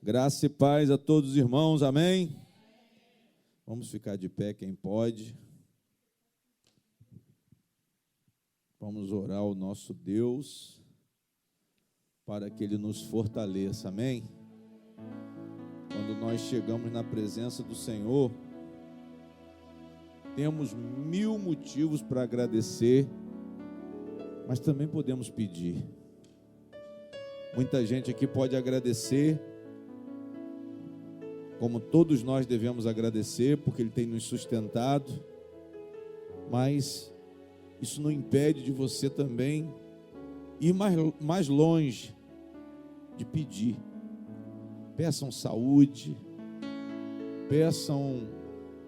Graça e paz a todos os irmãos, amém? Vamos ficar de pé, quem pode. Vamos orar ao nosso Deus, para que Ele nos fortaleça, amém? Quando nós chegamos na presença do Senhor, temos 1000 motivos para agradecer, mas também podemos pedir. Muita gente aqui pode agradecer, como todos nós devemos agradecer, porque Ele tem nos sustentado, mas isso não impede de você também ir mais longe de pedir. Peçam saúde, peçam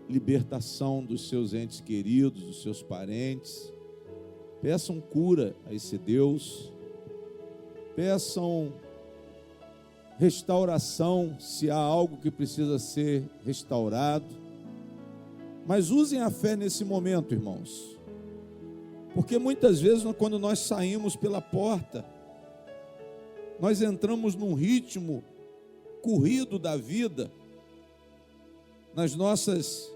libertação dos seus entes queridos, dos seus parentes, peçam cura a esse Deus, peçam restauração, se há algo que precisa ser restaurado, mas usem a fé nesse momento, irmãos, porque muitas vezes quando nós saímos pela porta, nós entramos num ritmo corrido da vida, nas nossas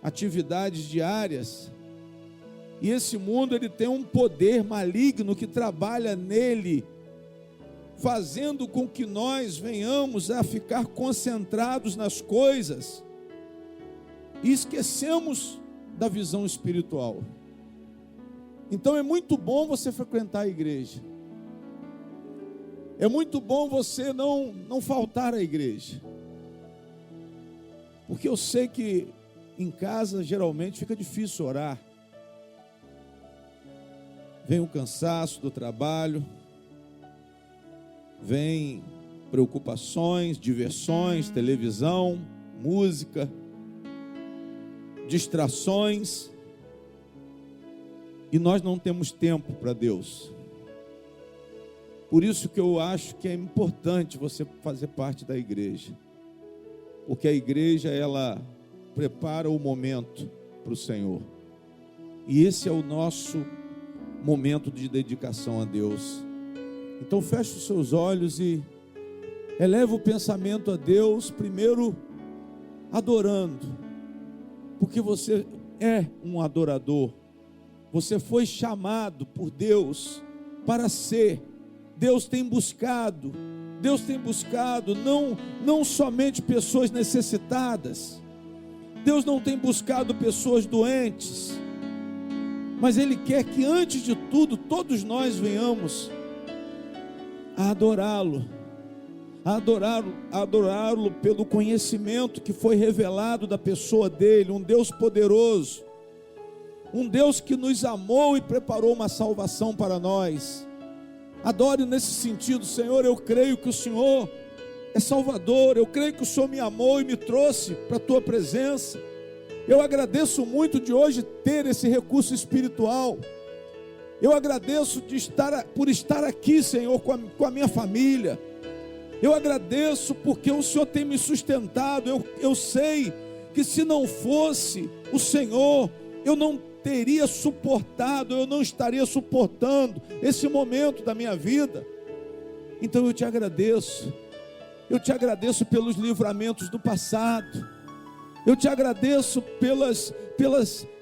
atividades diárias, e esse mundo ele tem um poder maligno que trabalha nele, fazendo com que nós venhamos a ficar concentrados nas coisas e esquecemos da visão espiritual. Então é muito bom você frequentar a igreja, é muito bom você não faltar à igreja, porque eu sei que em casa geralmente fica difícil orar, vem o cansaço do trabalho, vem preocupações, diversões, televisão, música, distrações, e nós não temos tempo para Deus. Por isso que eu acho que é importante você fazer parte da igreja, porque a igreja ela prepara o momento para o Senhor, e esse é o nosso momento de dedicação a Deus. Então feche os seus olhos e eleva o pensamento a Deus, primeiro adorando, porque você é um adorador, você foi chamado por Deus para ser. Deus tem buscado não somente pessoas necessitadas, Deus não tem buscado pessoas doentes, mas Ele quer que antes de tudo, todos nós venhamos a adorá-lo pelo conhecimento que foi revelado da pessoa dele, um Deus poderoso, um Deus que nos amou e preparou uma salvação para nós. Adore nesse sentido: Senhor, eu creio que o Senhor é Salvador, eu creio que o Senhor me amou e me trouxe para a tua presença. Eu agradeço muito de hoje ter esse recurso espiritual. Eu agradeço por estar aqui, Senhor, com a minha família. Eu agradeço porque o Senhor tem me sustentado. Eu sei que se não fosse o Senhor, eu não teria suportado, eu não estaria suportando esse momento da minha vida. Então eu te agradeço pelos livramentos do passado, eu te agradeço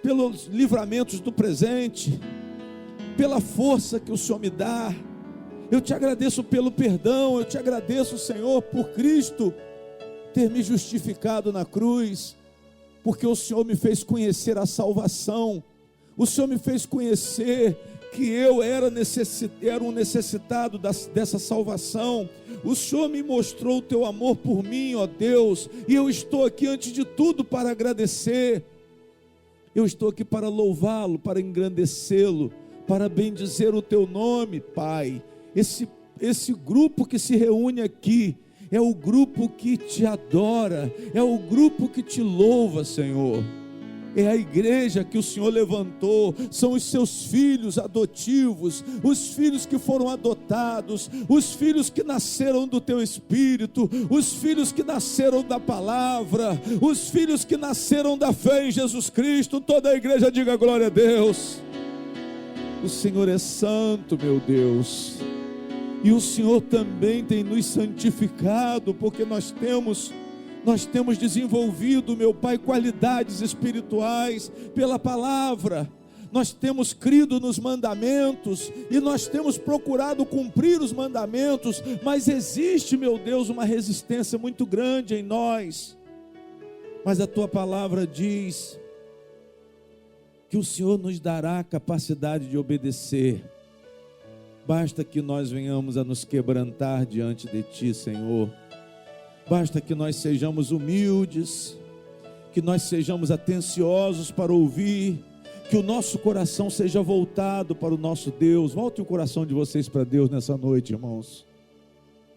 pelos livramentos do presente, pela força que o Senhor me dá. Eu te agradeço pelo perdão, eu te agradeço, Senhor, por Cristo ter me justificado na cruz, porque o Senhor me fez conhecer a salvação, o Senhor me fez conhecer que eu era um necessitado dessa salvação. O Senhor me mostrou o teu amor por mim, ó Deus, e eu estou aqui antes de tudo para agradecer. Eu estou aqui para louvá-lo, para engrandecê-lo, para bendizer o teu nome, Pai. Esse grupo que se reúne aqui é o grupo que te adora, é o grupo que te louva, Senhor. É a igreja que o Senhor levantou, são os seus filhos adotivos, os filhos que foram adotados, os filhos que nasceram do teu Espírito, os filhos que nasceram da palavra, os filhos que nasceram da fé em Jesus Cristo. Toda a igreja diga glória a Deus. O Senhor é santo, meu Deus, E o Senhor também tem nos santificado, porque nós temos desenvolvido, meu Pai, qualidades espirituais pela palavra. Nós temos crido nos mandamentos e nós temos procurado cumprir os mandamentos, mas existe, meu Deus, uma resistência muito grande em nós. Mas a tua palavra diz que o Senhor nos dará a capacidade de obedecer. Basta que nós venhamos a nos quebrantar diante de ti, Senhor. Basta que nós sejamos humildes, que nós sejamos atenciosos para ouvir, que o nosso coração seja voltado para o nosso Deus. Volte o coração de vocês para Deus nessa noite, irmãos.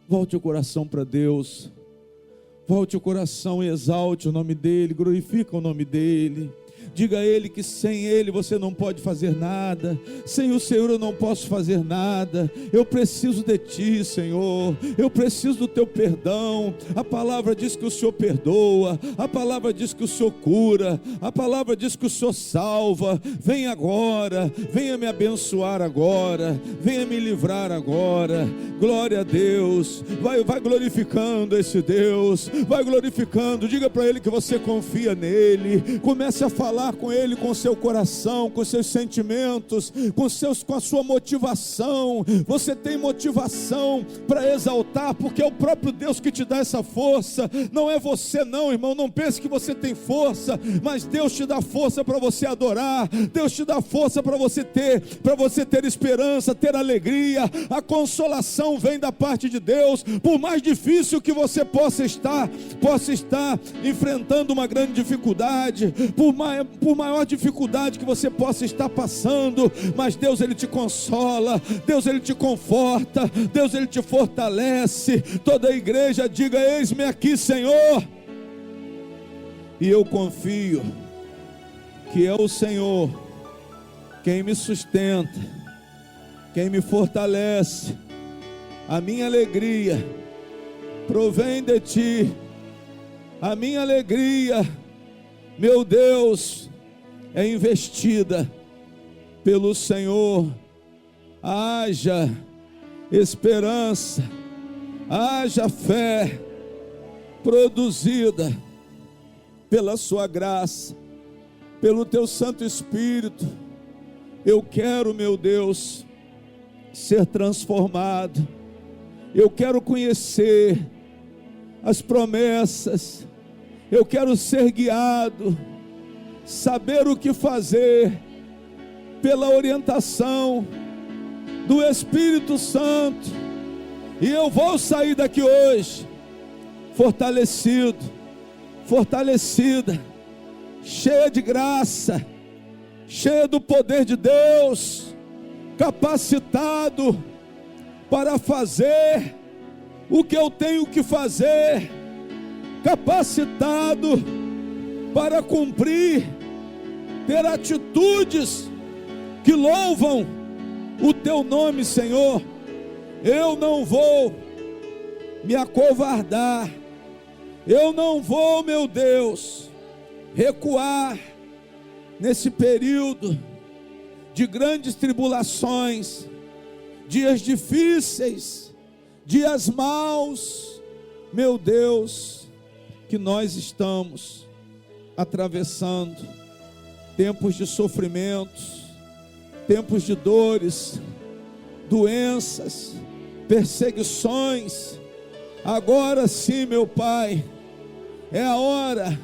Volte o coração para Deus. Volte o coração e exalte o nome dEle, glorifica o nome dEle. Diga a Ele que sem Ele você não pode fazer nada. Sem o Senhor eu não posso fazer nada. Eu preciso de Ti, Senhor. Eu preciso do Teu perdão. A palavra diz que o Senhor perdoa. A palavra diz que o Senhor cura. A palavra diz que o Senhor salva. Venha agora. Venha me abençoar agora. Venha me livrar agora. Glória a Deus. Vai glorificando esse Deus. Vai glorificando. Diga para Ele que você confia nele. Comece a falar com Ele, com o seu coração, com os seus sentimentos, com a sua motivação. Você tem motivação para exaltar, porque é o próprio Deus que te dá essa força. Não é você não, irmão. Não pense que você tem força, mas Deus te dá força para você adorar. Deus te dá força para você ter esperança, ter alegria. A consolação vem da parte de Deus. Por mais difícil que você possa estar enfrentando uma grande dificuldade, por maior dificuldade que você possa estar passando, mas Deus, Ele te consola, Deus, Ele te conforta, Deus, Ele te fortalece. Toda a igreja diga: eis-me aqui, Senhor. E eu confio que é o Senhor quem me sustenta, quem me fortalece. A minha alegria provém de Ti. A minha alegria, meu Deus, é investida pelo Senhor. Haja esperança, haja fé produzida pela sua graça, pelo Teu Santo Espírito. Eu quero, meu Deus, ser transformado. Eu quero conhecer as promessas. Eu quero ser guiado, saber o que fazer, pela orientação do Espírito Santo. E eu vou sair daqui hoje fortalecido, fortalecida, cheia de graça, cheia do poder de Deus, capacitado para fazer o que eu tenho que fazer, capacitado para cumprir, ter atitudes que louvam o Teu nome, Senhor. Eu não vou me acovardar, eu não vou, meu Deus, recuar nesse período de grandes tribulações, dias difíceis, dias maus, meu Deus, que nós estamos atravessando, tempos de sofrimentos, tempos de dores, doenças, perseguições. Agora sim, meu Pai, é a hora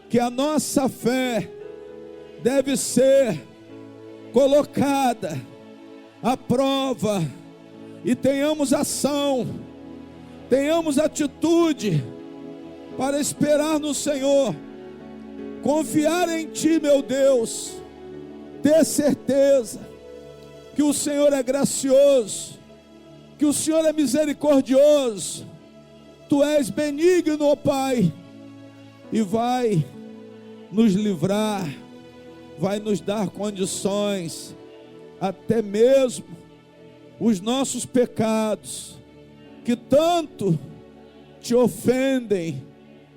que a nossa fé deve ser colocada à prova, e tenhamos ação, tenhamos atitude para esperar no Senhor, confiar em Ti, meu Deus, ter certeza que o Senhor é gracioso, que o Senhor é misericordioso, Tu és benigno, ó Pai, e vai nos livrar, vai nos dar condições, até mesmo os nossos pecados, que tanto Te ofendem,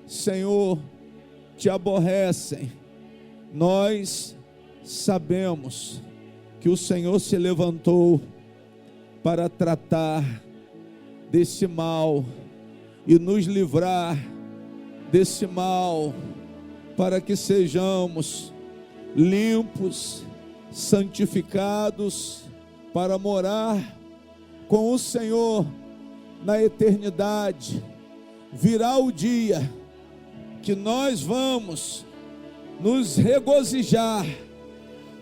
Senhor, Te aborrecem. Nós sabemos que o Senhor se levantou para tratar desse mal e nos livrar desse mal, para que sejamos limpos, santificados, para morar com o Senhor na eternidade. Virá o dia que nós vamos nos regozijar,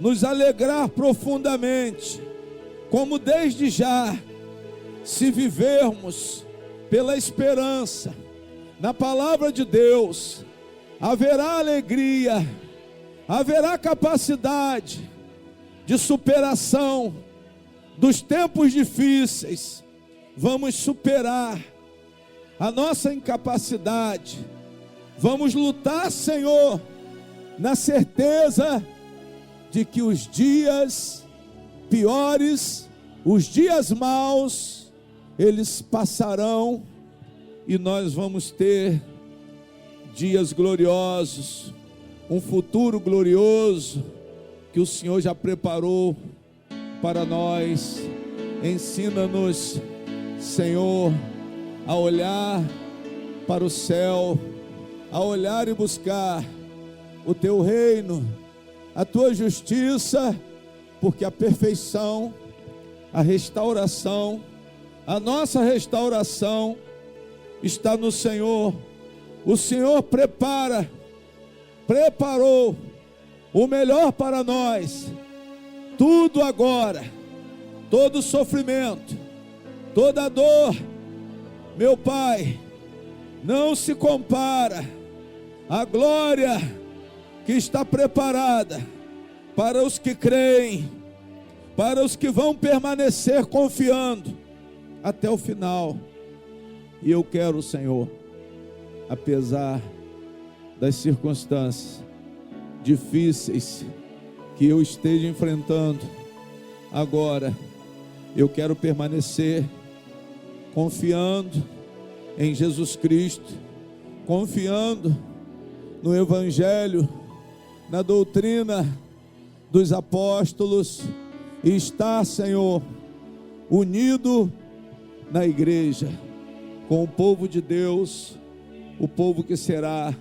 nos alegrar profundamente, como desde já, se vivermos pela esperança na palavra de Deus, haverá alegria, haverá capacidade de superação dos tempos difíceis. Vamos superar a nossa incapacidade, vamos lutar, Senhor, na certeza de que os dias piores, os dias maus, eles passarão e nós vamos ter dias gloriosos, um futuro glorioso que o Senhor já preparou para nós. Ensina-nos, Senhor, a olhar para o céu, a olhar e buscar o Teu reino, a Tua justiça, porque a perfeição, a restauração, a nossa restauração está no Senhor. O Senhor preparou o melhor para nós. Tudo agora, todo sofrimento, toda dor, meu Pai, não se compara à glória que está preparada para os que creem, para os que vão permanecer confiando até o final. E eu quero, Senhor, apesar das circunstâncias difíceis que eu esteja enfrentando agora, eu quero permanecer confiando em Jesus Cristo, confiando no Evangelho, na doutrina dos apóstolos, e estar, Senhor, unido na igreja, com o povo de Deus, o povo que será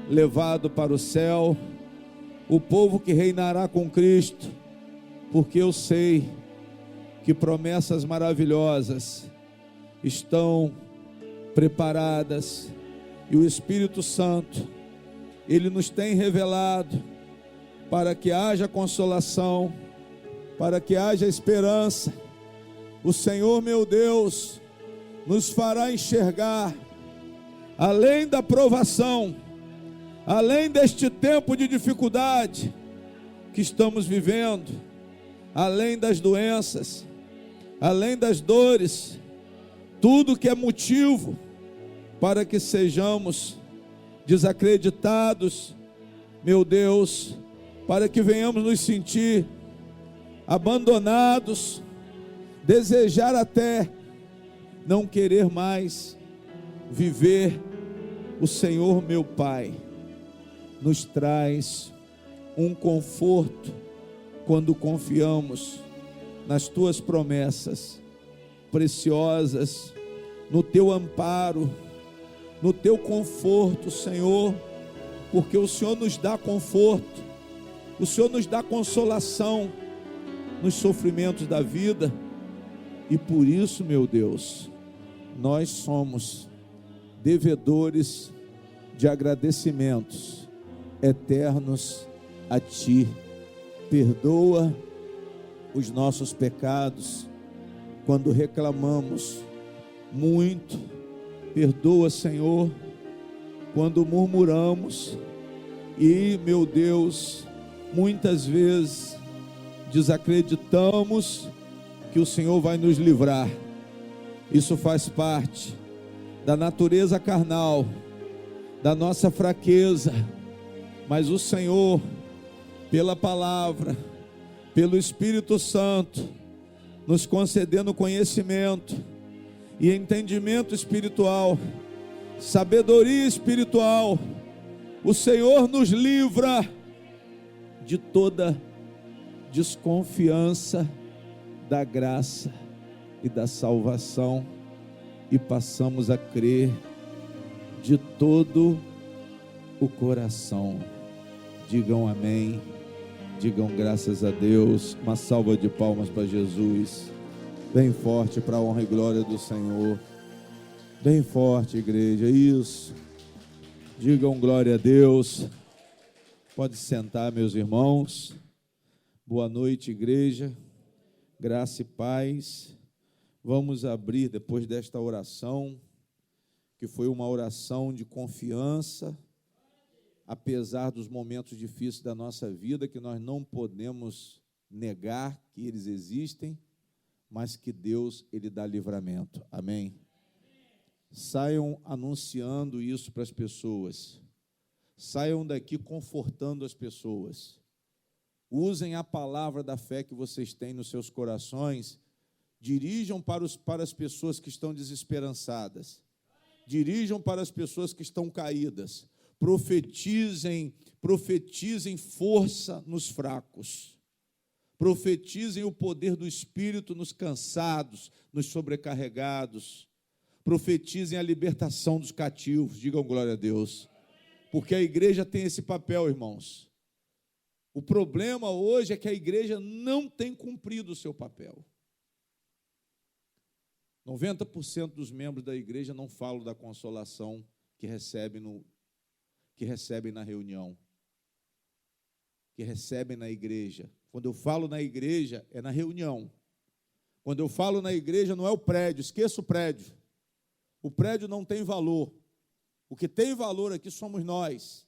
levado para o céu, o povo que reinará com Cristo, porque eu sei que promessas maravilhosas estão preparadas, e o Espírito Santo, Ele nos tem revelado para que haja consolação, para que haja esperança. O Senhor, meu Deus, nos fará enxergar além da provação, além deste tempo de dificuldade que estamos vivendo, além das doenças, além das dores, tudo que é motivo para que sejamos desacreditados, meu Deus, para que venhamos nos sentir abandonados, desejar até não querer mais viver. O Senhor, meu Pai, nos traz um conforto quando confiamos nas Tuas promessas preciosas, no Teu amparo, no Teu conforto, Senhor, porque o Senhor nos dá conforto, o Senhor nos dá consolação nos sofrimentos da vida, e por isso, meu Deus, nós somos devedores de agradecimentos eternos a Ti. Perdoa os nossos pecados quando reclamamos muito. Perdoa, Senhor, quando murmuramos e, meu Deus, muitas vezes desacreditamos que o Senhor vai nos livrar. Isso faz parte da natureza carnal, da nossa fraqueza, mas o Senhor, pela palavra, pelo Espírito Santo, nos concedendo conhecimento e entendimento espiritual, sabedoria espiritual, o Senhor nos livra de toda desconfiança da graça e da salvação e passamos a crer de todo o coração. Digam amém, digam graças a Deus. Uma salva de palmas para Jesus, bem forte, para a honra e glória do Senhor, bem forte, igreja, isso, digam glória a Deus. Pode sentar, meus irmãos. Boa noite, igreja, graça e paz. Vamos abrir, depois desta oração, que foi uma oração de confiança, apesar dos momentos difíceis da nossa vida, que nós não podemos negar que eles existem, mas que Deus, Ele dá livramento. Amém? Saiam anunciando isso para as pessoas. Saiam daqui confortando as pessoas. Usem a palavra da fé que vocês têm nos seus corações. Dirijam para as pessoas que estão desesperançadas. Dirijam para as pessoas que estão caídas. Profetizem força nos fracos. Profetizem o poder do Espírito nos cansados, nos sobrecarregados. Profetizem a libertação dos cativos. Digam glória a Deus. Porque a igreja tem esse papel, irmãos. O problema hoje é que a igreja não tem cumprido o seu papel. 90% dos membros da igreja não falam da consolação que recebem na reunião, que recebem na igreja. Quando eu falo na igreja, é na reunião. Quando eu falo na igreja, não é o prédio, esqueça o prédio. O prédio não tem valor. O que tem valor aqui somos nós.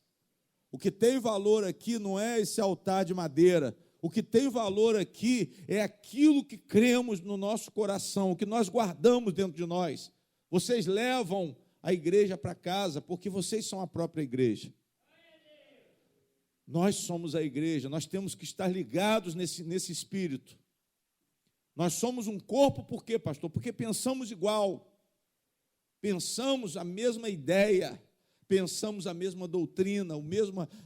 O que tem valor aqui não é esse altar de madeira. O que tem valor aqui é aquilo que cremos no nosso coração, o que nós guardamos dentro de nós. Vocês levam a igreja para casa, porque vocês são a própria igreja. Nós somos a igreja, nós temos que estar ligados nesse espírito. Nós somos um corpo, por quê, pastor? Porque pensamos igual, pensamos a mesma ideia, pensamos a mesma doutrina,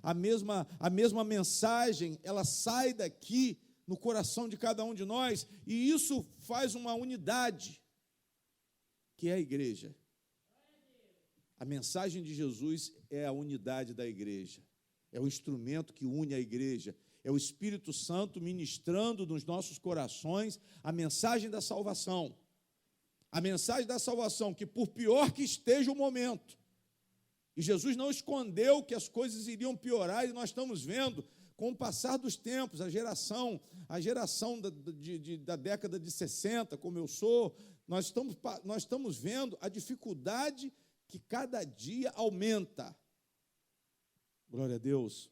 a mesma mensagem, ela sai daqui no coração de cada um de nós, e isso faz uma unidade, que é a igreja. A mensagem de Jesus é a unidade da igreja, é o instrumento que une a igreja, é o Espírito Santo ministrando nos nossos corações a mensagem da salvação. A mensagem da salvação, que por pior que esteja o momento, e Jesus não escondeu que as coisas iriam piorar, e nós estamos vendo, com o passar dos tempos, a geração da década de 60, como eu sou, nós estamos vendo a dificuldade que cada dia aumenta. Glória a Deus.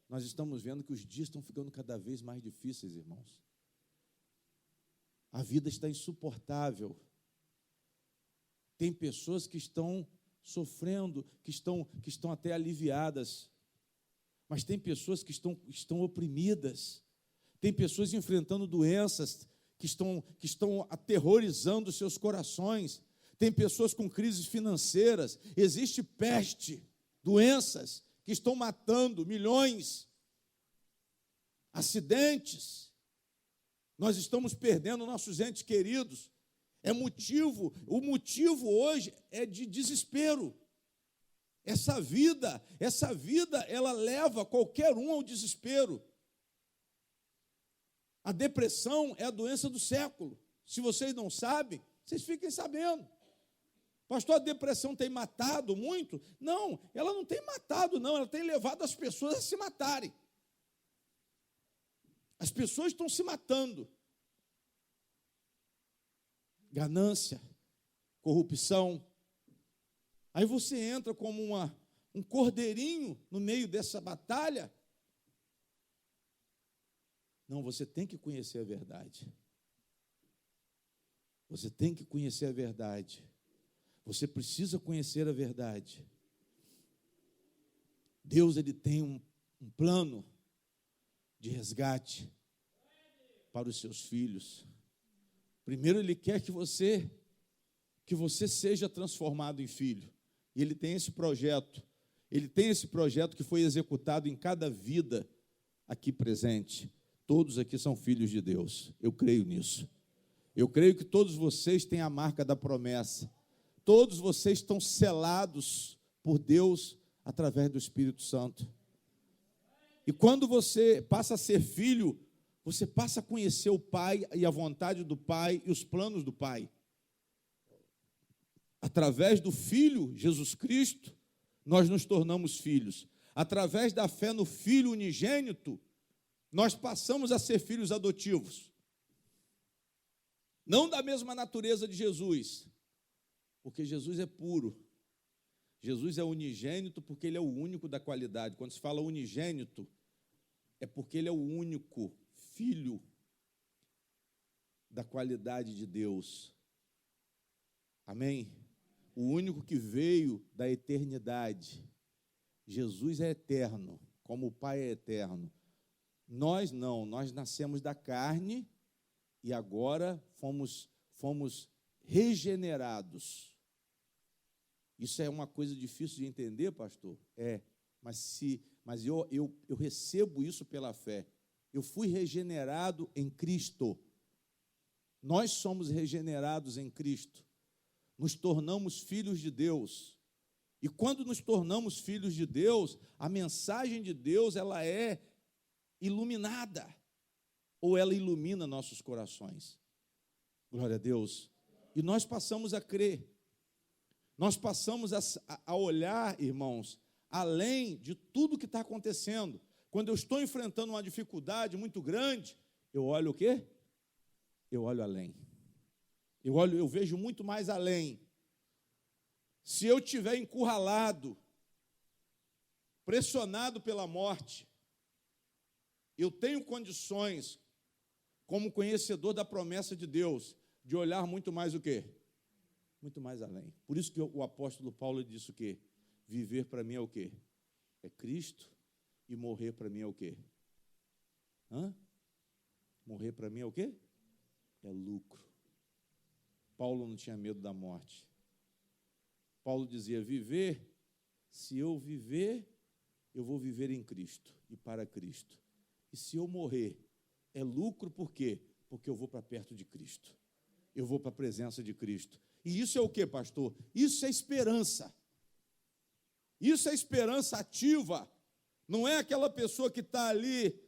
Nós estamos vendo que os dias estão ficando cada vez mais difíceis, irmãos. A vida está insuportável. Tem pessoas que estão sofrendo, que estão até aliviadas, mas tem pessoas que estão oprimidas, tem pessoas enfrentando doenças que estão aterrorizando os seus corações, tem pessoas com crises financeiras, existe peste, doenças que estão matando milhões, acidentes, nós estamos perdendo nossos entes queridos. O motivo hoje é de desespero. Essa vida, ela leva qualquer um ao desespero. A depressão é a doença do século. Se vocês não sabem, vocês fiquem sabendo. Pastor, a depressão tem matado muito? Não, ela não tem matado, não, ela tem levado as pessoas a se matarem. As pessoas estão se matando. Ganância, corrupção. Aí você entra como um cordeirinho no meio dessa batalha. Não, você tem que conhecer a verdade. Você tem que conhecer a verdade. Você precisa conhecer a verdade. Deus, Ele tem um plano de resgate para os seus filhos. Primeiro, Ele quer que você seja transformado em filho. E Ele tem esse projeto. Ele tem esse projeto que foi executado em cada vida aqui presente. Todos aqui são filhos de Deus. Eu creio nisso. Eu creio que todos vocês têm a marca da promessa. Todos vocês estão selados por Deus através do Espírito Santo. E quando você passa a ser filho, você passa a conhecer o Pai e a vontade do Pai e os planos do Pai. Através do Filho, Jesus Cristo, nós nos tornamos filhos. Através da fé no Filho unigênito, nós passamos a ser filhos adotivos. Não da mesma natureza de Jesus, porque Jesus é puro. Jesus é unigênito porque ele é o único da qualidade. Quando se fala unigênito, é porque ele é o único filho da qualidade de Deus. Amém? O único que veio da eternidade. Jesus é eterno, como o Pai é eterno. Nós não, nós nascemos da carne e agora fomos regenerados. Isso é uma coisa difícil de entender, pastor? É, mas eu recebo isso pela fé. Eu fui regenerado em Cristo. Nós somos regenerados em Cristo. Nos tornamos filhos de Deus. E quando nos tornamos filhos de Deus, a mensagem de Deus, ela é iluminada. Ou ela ilumina nossos corações. Glória a Deus. E nós passamos a crer. Nós passamos a olhar, irmãos, além de tudo que está acontecendo. Quando eu estou enfrentando uma dificuldade muito grande, eu olho o quê? Eu olho além. Eu vejo muito mais além. Se eu estiver encurralado, pressionado pela morte, eu tenho condições, como conhecedor da promessa de Deus, de olhar muito mais o quê? Muito mais além. Por isso que o apóstolo Paulo disse o quê? Viver para mim é o quê? É Cristo, e morrer para mim é o quê? Morrer para mim é o quê? É lucro. Paulo não tinha medo da morte. Paulo dizia, se eu viver, eu vou viver em Cristo e para Cristo. E se eu morrer, é lucro por quê? Porque eu vou para perto de Cristo. Eu vou para a presença de Cristo. E isso é o quê, pastor? Isso é esperança. Isso é esperança ativa. Não é aquela pessoa que está ali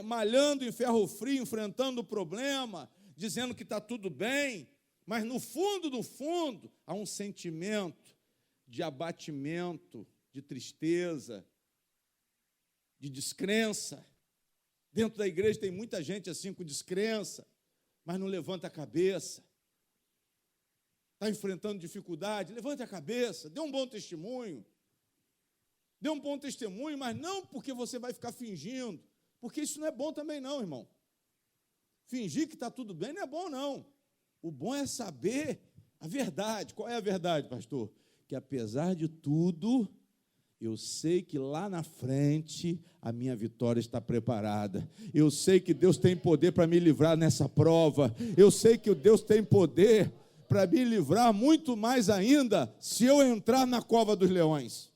malhando em ferro frio, enfrentando o problema, dizendo que está tudo bem, mas no fundo, há um sentimento de abatimento, de tristeza, de descrença. Dentro da igreja tem muita gente assim com descrença, mas não levanta a cabeça. Está enfrentando dificuldade, levante a cabeça, dê um bom testemunho. Dê um bom testemunho, mas não porque você vai ficar fingindo, porque isso não é bom também não, irmão. Fingir que está tudo bem não é bom não. O bom é saber a verdade. Qual é a verdade, pastor? Que apesar de tudo, eu sei que lá na frente a minha vitória está preparada. Eu sei que Deus tem poder para me livrar nessa prova. Eu sei que Deus tem poder para me livrar muito mais ainda se eu entrar na cova dos leões.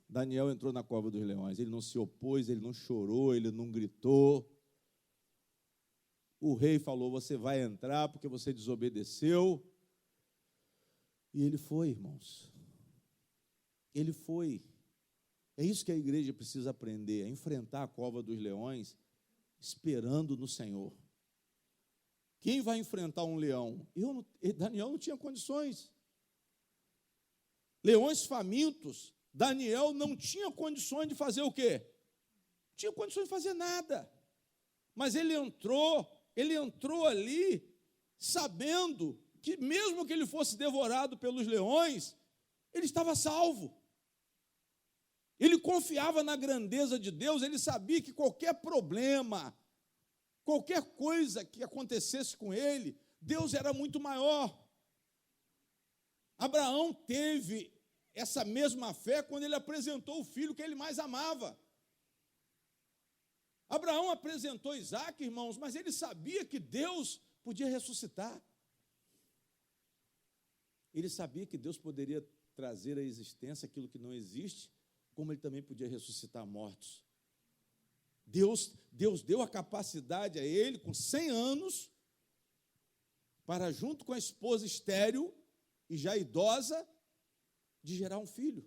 Daniel entrou na cova dos leões. Ele não se opôs, ele não chorou, ele não gritou. O rei falou, você vai entrar porque você desobedeceu. E ele foi, irmãos. Ele foi. É isso que a igreja precisa aprender, a enfrentar a cova dos leões, esperando no Senhor. Quem vai enfrentar um leão? Daniel não tinha condições. Leões famintos, Daniel não tinha condições de fazer o quê? Não tinha condições de fazer nada. Mas ele entrou ali sabendo que mesmo que ele fosse devorado pelos leões, ele estava salvo. Ele confiava na grandeza de Deus, ele sabia que qualquer problema, qualquer coisa que acontecesse com ele, Deus era muito maior. Abraão teve essa mesma fé quando ele apresentou o filho que ele mais amava. Abraão apresentou Isaque, irmãos, mas ele sabia que Deus podia ressuscitar. Ele sabia que Deus poderia trazer à existência aquilo que não existe, como ele também podia ressuscitar mortos. Deus deu a capacidade a ele, com 100 anos, para, junto com a esposa estéril e já idosa, de gerar um filho.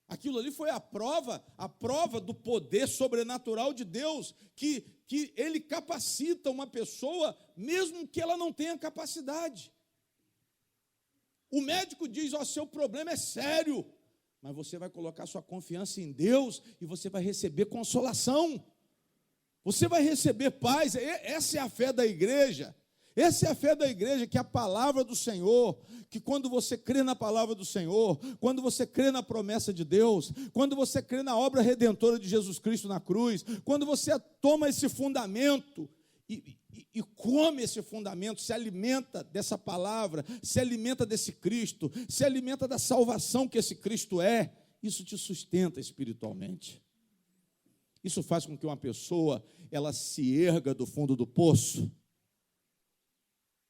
Aquilo ali foi a prova do poder sobrenatural de Deus, que Ele capacita uma pessoa, mesmo que ela não tenha capacidade. O médico diz, seu problema é sério, mas você vai colocar sua confiança em Deus e você vai receber consolação. Você vai receber paz. Essa é a fé da igreja. Essa é a fé da igreja, que a palavra do Senhor, que quando você crê na palavra do Senhor, quando você crê na promessa de Deus, quando você crê na obra redentora de Jesus Cristo na cruz, quando você toma esse fundamento e come esse fundamento, se alimenta dessa palavra, se alimenta desse Cristo, se alimenta da salvação que esse Cristo é, isso te sustenta espiritualmente. Isso faz com que uma pessoa, ela se erga do fundo do poço.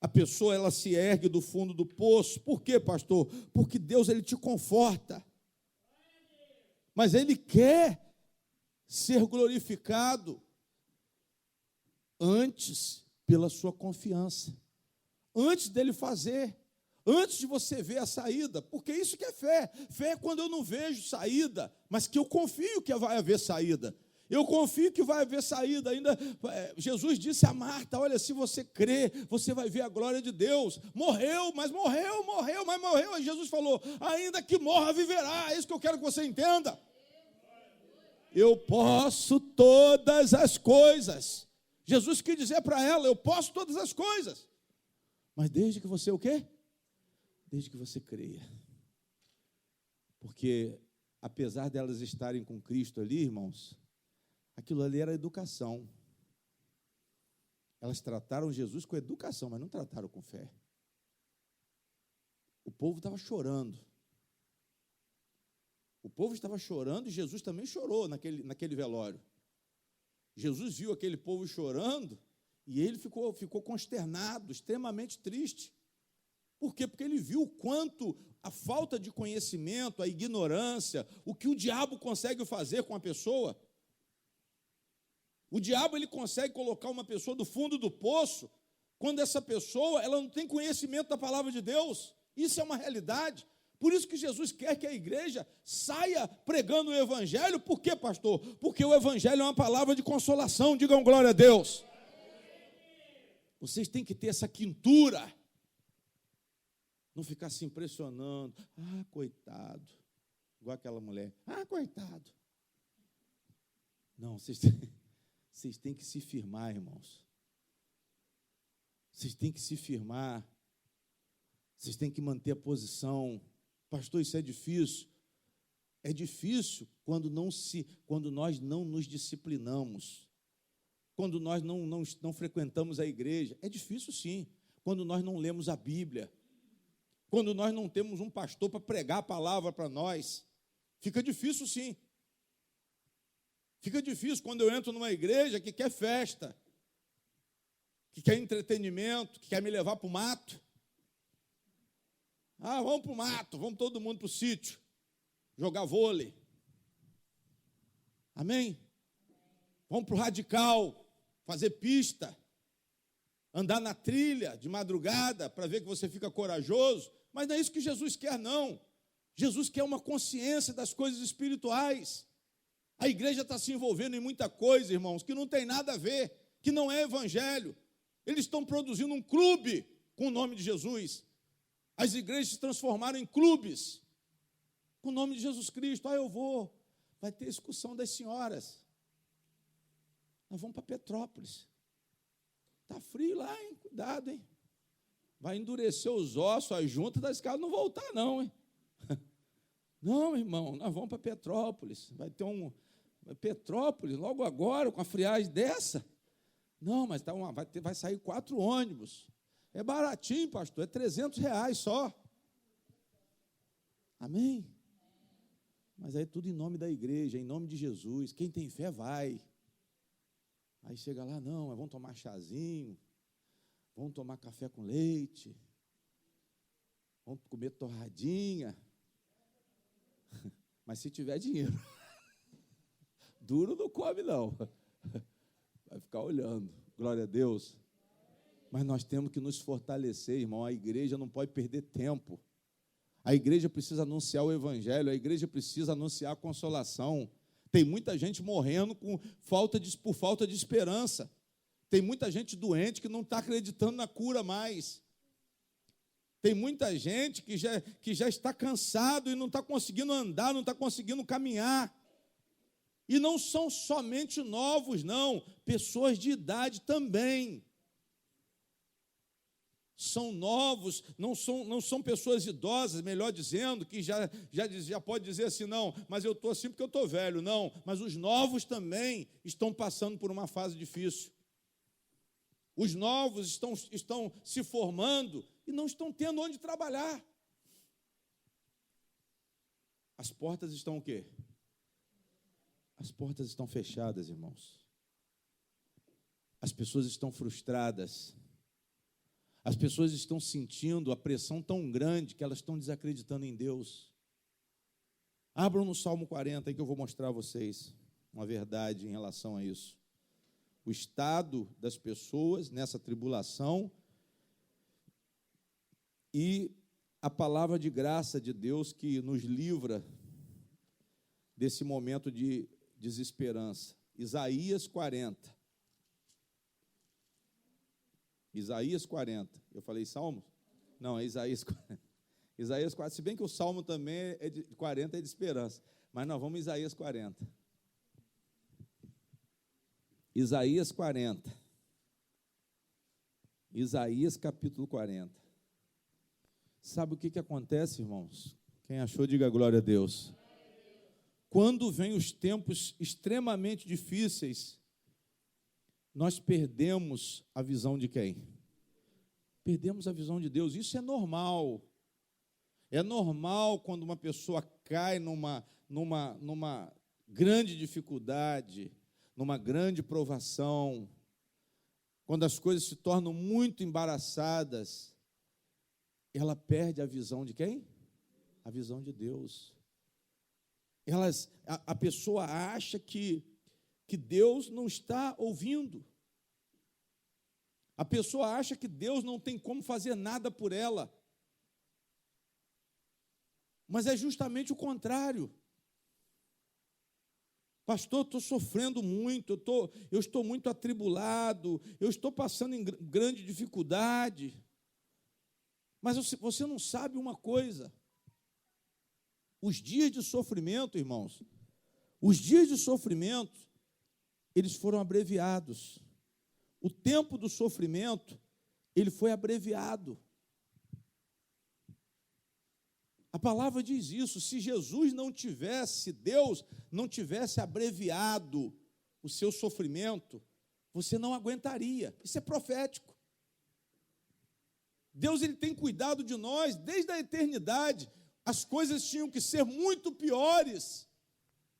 A pessoa, ela se ergue do fundo do poço. Por quê, pastor? Porque Deus, Ele te conforta. Mas Ele quer ser glorificado antes pela sua confiança. Antes dele fazer. Antes de você ver a saída. Porque isso que é fé. Fé é quando eu não vejo saída, mas que eu confio que vai haver saída. Eu confio que vai haver saída. Ainda Jesus disse a Marta, olha, se você crer, você vai ver a glória de Deus. Morreu. Aí Jesus falou, ainda que morra, viverá. É isso que eu quero que você entenda. Eu posso todas as coisas. Jesus quis dizer para ela, eu posso todas as coisas. Mas desde que você o quê? Desde que você creia. Porque apesar delas estarem com Cristo ali, irmãos, aquilo ali era educação. Elas trataram Jesus com educação, mas não trataram com fé. O povo estava chorando. O povo estava chorando e Jesus também chorou naquele velório. Jesus viu aquele povo chorando e ele ficou consternado, extremamente triste. Por quê? Porque ele viu o quanto a falta de conhecimento, a ignorância, o que o diabo consegue fazer com a pessoa. O diabo, ele consegue colocar uma pessoa do fundo do poço, quando essa pessoa, ela não tem conhecimento da palavra de Deus. Isso é uma realidade. Por isso que Jesus quer que a igreja saia pregando o evangelho. Por quê, pastor? Porque o evangelho é uma palavra de consolação. Digam glória a Deus. Vocês têm que ter essa quintura. Não ficar se impressionando. Coitado. Igual aquela mulher. Coitado. Não, vocês têm que se firmar, irmãos. Vocês têm que se firmar. Vocês têm que manter a posição. Pastor, isso é difícil. É difícil quando nós não nos disciplinamos. Quando nós não frequentamos a igreja. É difícil, sim. Quando nós não lemos a Bíblia. Quando nós não temos um pastor para pregar a palavra para nós. Fica difícil, sim. Fica difícil quando eu entro numa igreja que quer festa, que quer entretenimento, que quer me levar para o mato. Vamos para o mato, vamos todo mundo para o sítio, jogar vôlei. Amém? Vamos para o radical, fazer pista, andar na trilha de madrugada para ver que você fica corajoso. Mas não é isso que Jesus quer, não. Jesus quer uma consciência das coisas espirituais. A igreja está se envolvendo em muita coisa, irmãos, que não tem nada a ver, que não é evangelho. Eles estão produzindo um clube com o nome de Jesus. As igrejas se transformaram em clubes com o nome de Jesus Cristo. Vai ter excursão das senhoras. Nós vamos para Petrópolis. Está frio lá, hein? Cuidado, hein? Vai endurecer os ossos, as juntas das casas, não voltar não, hein? Não, irmão, nós vamos para Petrópolis. Vai ter Petrópolis, logo agora, com a friagem dessa. Não, mas vai sair 4 ônibus. É baratinho, pastor, é R$300 só. Amém? Mas aí tudo em nome da igreja, em nome de Jesus. Quem tem fé vai. Aí chega lá, não, mas vamos tomar chazinho, vamos tomar café com leite, vamos comer torradinha. Mas se tiver dinheiro, duro não come não. Vai ficar olhando. Glória a Deus. Mas nós temos que nos fortalecer, irmão. A igreja não pode perder tempo. A igreja precisa anunciar o evangelho, a igreja precisa anunciar a consolação. Tem muita gente morrendo por falta de esperança. Tem muita gente doente que não está acreditando na cura mais. Tem muita gente que já está cansado e não está conseguindo andar, não está conseguindo caminhar. E não são somente novos, não. Pessoas de idade também. São novos, não são pessoas idosas, melhor dizendo, que já pode dizer assim, não, mas eu estou assim porque eu estou velho. Não, mas os novos também estão passando por uma fase difícil. Os novos estão se formando e não estão tendo onde trabalhar. As portas estão o quê? As portas estão fechadas, irmãos. As pessoas estão frustradas. As pessoas estão sentindo a pressão tão grande que elas estão desacreditando em Deus. Abram no Salmo 40 aí que eu vou mostrar a vocês uma verdade em relação a isso. O estado das pessoas nessa tribulação e a palavra de graça de Deus que nos livra desse momento de desesperança. Isaías 40. Isaías 40. Eu falei Salmos? Não, é Isaías 40. Isaías 40, se bem que o Salmo também é de 40, é de esperança. Mas nós vamos em Isaías 40. Isaías 40. Isaías capítulo 40. Sabe o que acontece, irmãos? Quem achou, diga glória a Deus. Quando vem os tempos extremamente difíceis, nós perdemos a visão de quem? Perdemos a visão de Deus. Isso é normal. É normal quando uma pessoa cai numa grande dificuldade, numa grande provação, quando as coisas se tornam muito embaraçadas, ela perde a visão de quem? A visão de Deus. A pessoa acha que Deus não está ouvindo. A pessoa acha que Deus não tem como fazer nada por ela. Mas é justamente o contrário. Pastor, estou sofrendo muito, eu estou muito atribulado, eu estou passando em grande dificuldade. Mas você não sabe uma coisa. Os dias de sofrimento, irmãos, os dias de sofrimento, eles foram abreviados. O tempo do sofrimento, ele foi abreviado. A palavra diz isso. Se Jesus não tivesse, Deus não tivesse abreviado o seu sofrimento, você não aguentaria. Isso é profético. Deus, ele tem cuidado de nós desde a eternidade. As coisas tinham que ser muito piores,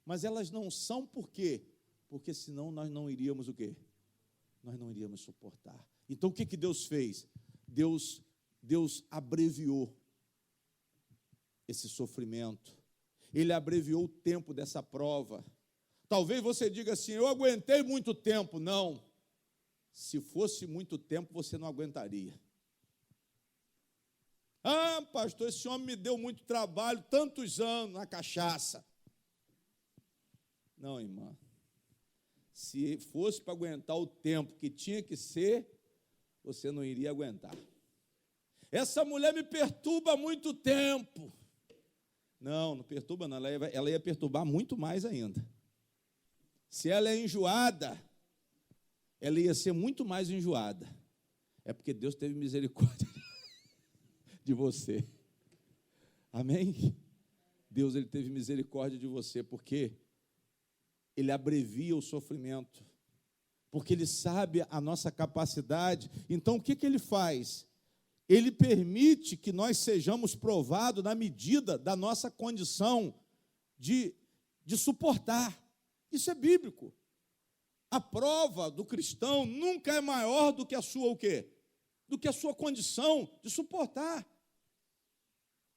mas elas não são por quê? Porque senão nós não iríamos o quê? Nós não iríamos suportar. Então o que Deus fez? Deus abreviou esse sofrimento. Ele abreviou o tempo dessa prova. Talvez você diga assim, eu aguentei muito tempo. Não. Se fosse muito tempo, você não aguentaria. Ah, pastor, esse homem me deu muito trabalho, tantos anos na cachaça. Não, irmã. Se fosse para aguentar o tempo que tinha que ser, você não iria aguentar. Essa mulher me perturba há muito tempo. Não perturba não, ela ia perturbar muito mais ainda. Se ela é enjoada, ela ia ser muito mais enjoada. É porque Deus teve misericórdia de você. Amém? Deus, ele teve misericórdia de você, porque ele abrevia o sofrimento, porque ele sabe a nossa capacidade. Então, o que ele faz? Ele permite que nós sejamos provados na medida da nossa condição de suportar. Isso é bíblico. A prova do cristão nunca é maior do que a sua o quê? Do que a sua condição de suportar.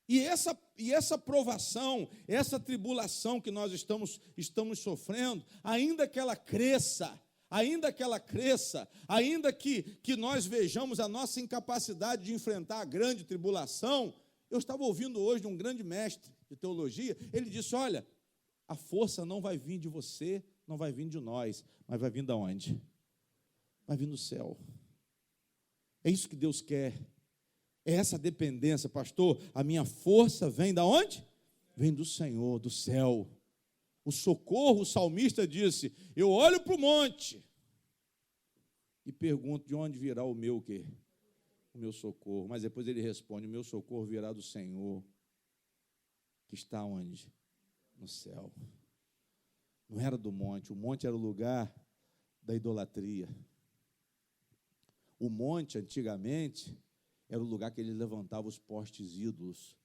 E essa provação, essa tribulação que nós estamos sofrendo, ainda que ela cresça, ainda que ela cresça, ainda que nós vejamos a nossa incapacidade de enfrentar a grande tribulação. Eu estava ouvindo hoje de um grande mestre de teologia, ele disse, olha, a força não vai vir de você, não vai vir de nós, mas vai vir de onde? Vai vir do céu. É isso que Deus quer. É essa dependência, pastor. A minha força vem da onde? Vem do Senhor, do céu. O socorro, o salmista disse, eu olho para o monte e pergunto, de onde virá o meu quê? O meu socorro. Mas depois ele responde, o meu socorro virá do Senhor, que está onde? No céu. Não era do monte, o monte era o lugar da idolatria. O monte, antigamente, era o lugar que eles levantavam os postes ídolos.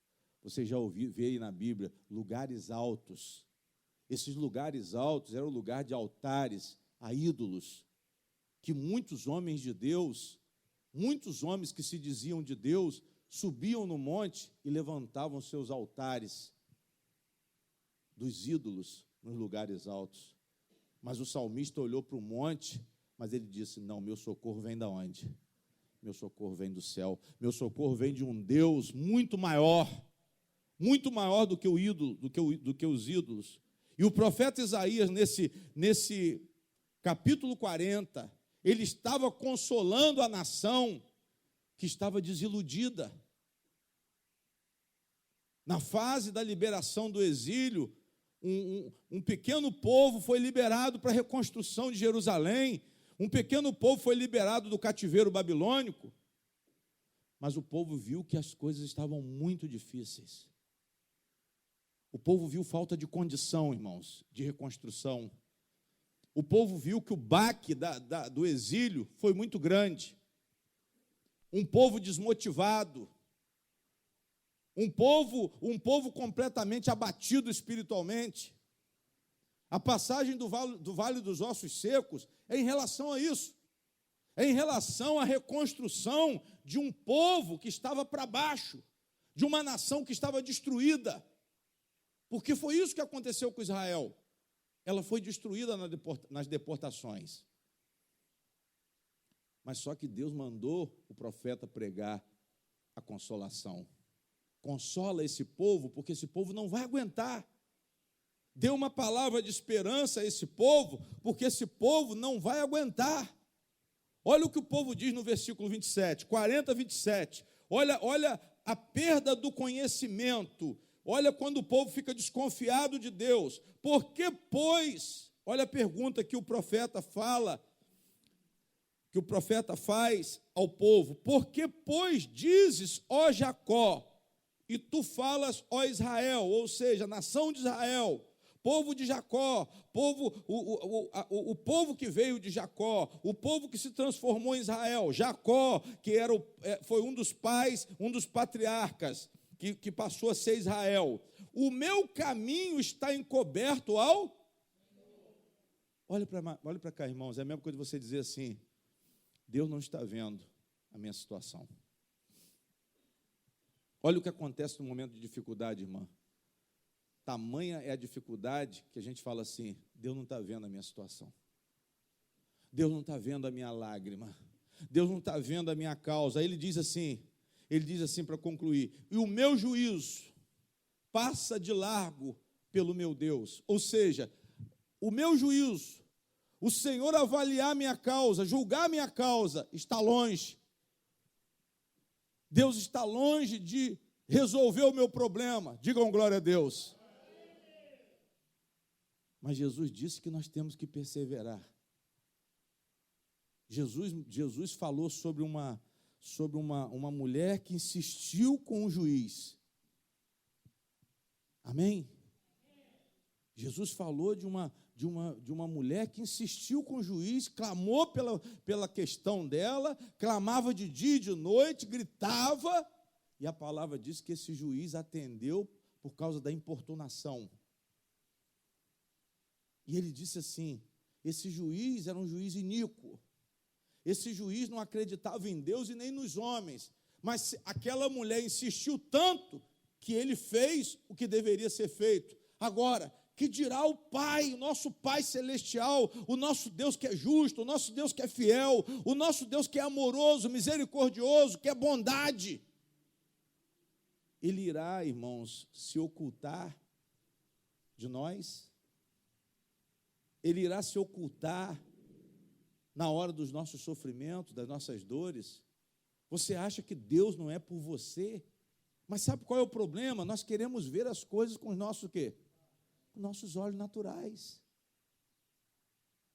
Você já ouviu, vê aí na Bíblia, lugares altos. Esses lugares altos eram o lugar de altares a ídolos, que muitos homens de Deus, muitos homens que se diziam de Deus, subiam no monte e levantavam seus altares dos ídolos nos lugares altos. Mas o salmista olhou para o monte, mas ele disse, não, meu socorro vem da onde? Meu socorro vem do céu, meu socorro vem de um Deus muito maior do que o ídolo, do que os ídolos. E o profeta Isaías, nesse capítulo 40, ele estava consolando a nação que estava desiludida. Na fase da liberação do exílio, um pequeno povo foi liberado para a reconstrução de Jerusalém, um pequeno povo foi liberado do cativeiro babilônico, mas o povo viu que as coisas estavam muito difíceis. O povo viu falta de condição, irmãos, de reconstrução. O povo viu que o baque do exílio foi muito grande. Um povo desmotivado, um povo completamente abatido espiritualmente. A passagem do Vale dos Ossos Secos é em relação a isso. É em relação à reconstrução de um povo que estava para baixo, de uma nação que estava destruída. Porque foi isso que aconteceu com Israel. Ela foi destruída nas deportações. Mas só que Deus mandou o profeta pregar a consolação. Consola esse povo, porque esse povo não vai aguentar. Dê uma palavra de esperança a esse povo, porque esse povo não vai aguentar. Olha o que o povo diz no versículo 27, 40, 27. Olha a perda do conhecimento. Olha quando o povo fica desconfiado de Deus. Por que, pois, olha a pergunta que o profeta fala, que o profeta faz ao povo. Por que, pois, dizes, ó Jacó, e tu falas, ó Israel, ou seja, nação de Israel, povo de Jacó, o povo que veio de Jacó, o povo que se transformou em Israel, Jacó, que foi um dos pais, um dos patriarcas, que passou a ser Israel. O meu caminho está encoberto ao... Olha para cá, irmãos, é a mesma coisa de você dizer assim, Deus não está vendo a minha situação. Olha o que acontece no momento de dificuldade, irmã. Tamanha é a dificuldade que a gente fala assim, Deus não está vendo a minha situação. Deus não está vendo a minha lágrima. Deus não está vendo a minha causa. Aí ele diz assim para concluir, e o meu juízo passa de largo pelo meu Deus. Ou seja, o meu juízo, o Senhor avaliar minha causa, julgar minha causa, está longe. Deus está longe de resolver o meu problema. Digam glória a Deus. Mas Jesus disse que nós temos que perseverar. Jesus falou sobre uma mulher que insistiu com o juiz. Amém? Jesus falou de uma mulher que insistiu com o juiz, clamou pela questão dela, clamava de dia e de noite, gritava, e a palavra diz que esse juiz atendeu por causa da importunação. E ele disse assim, esse juiz era um juiz iníquo, esse juiz não acreditava em Deus e nem nos homens, mas aquela mulher insistiu tanto que ele fez o que deveria ser feito. Agora, Que dirá o Pai, o nosso Pai celestial, o nosso Deus que é justo, o nosso Deus que é fiel, o nosso Deus que é amoroso, misericordioso, que é bondade. Ele irá, irmãos, se ocultar de nós? Ele irá se ocultar na hora dos nossos sofrimentos, das nossas dores? Você acha que Deus não é por você? Mas sabe qual é o problema? Nós queremos ver as coisas com os nossos o quê? Com nossos olhos naturais.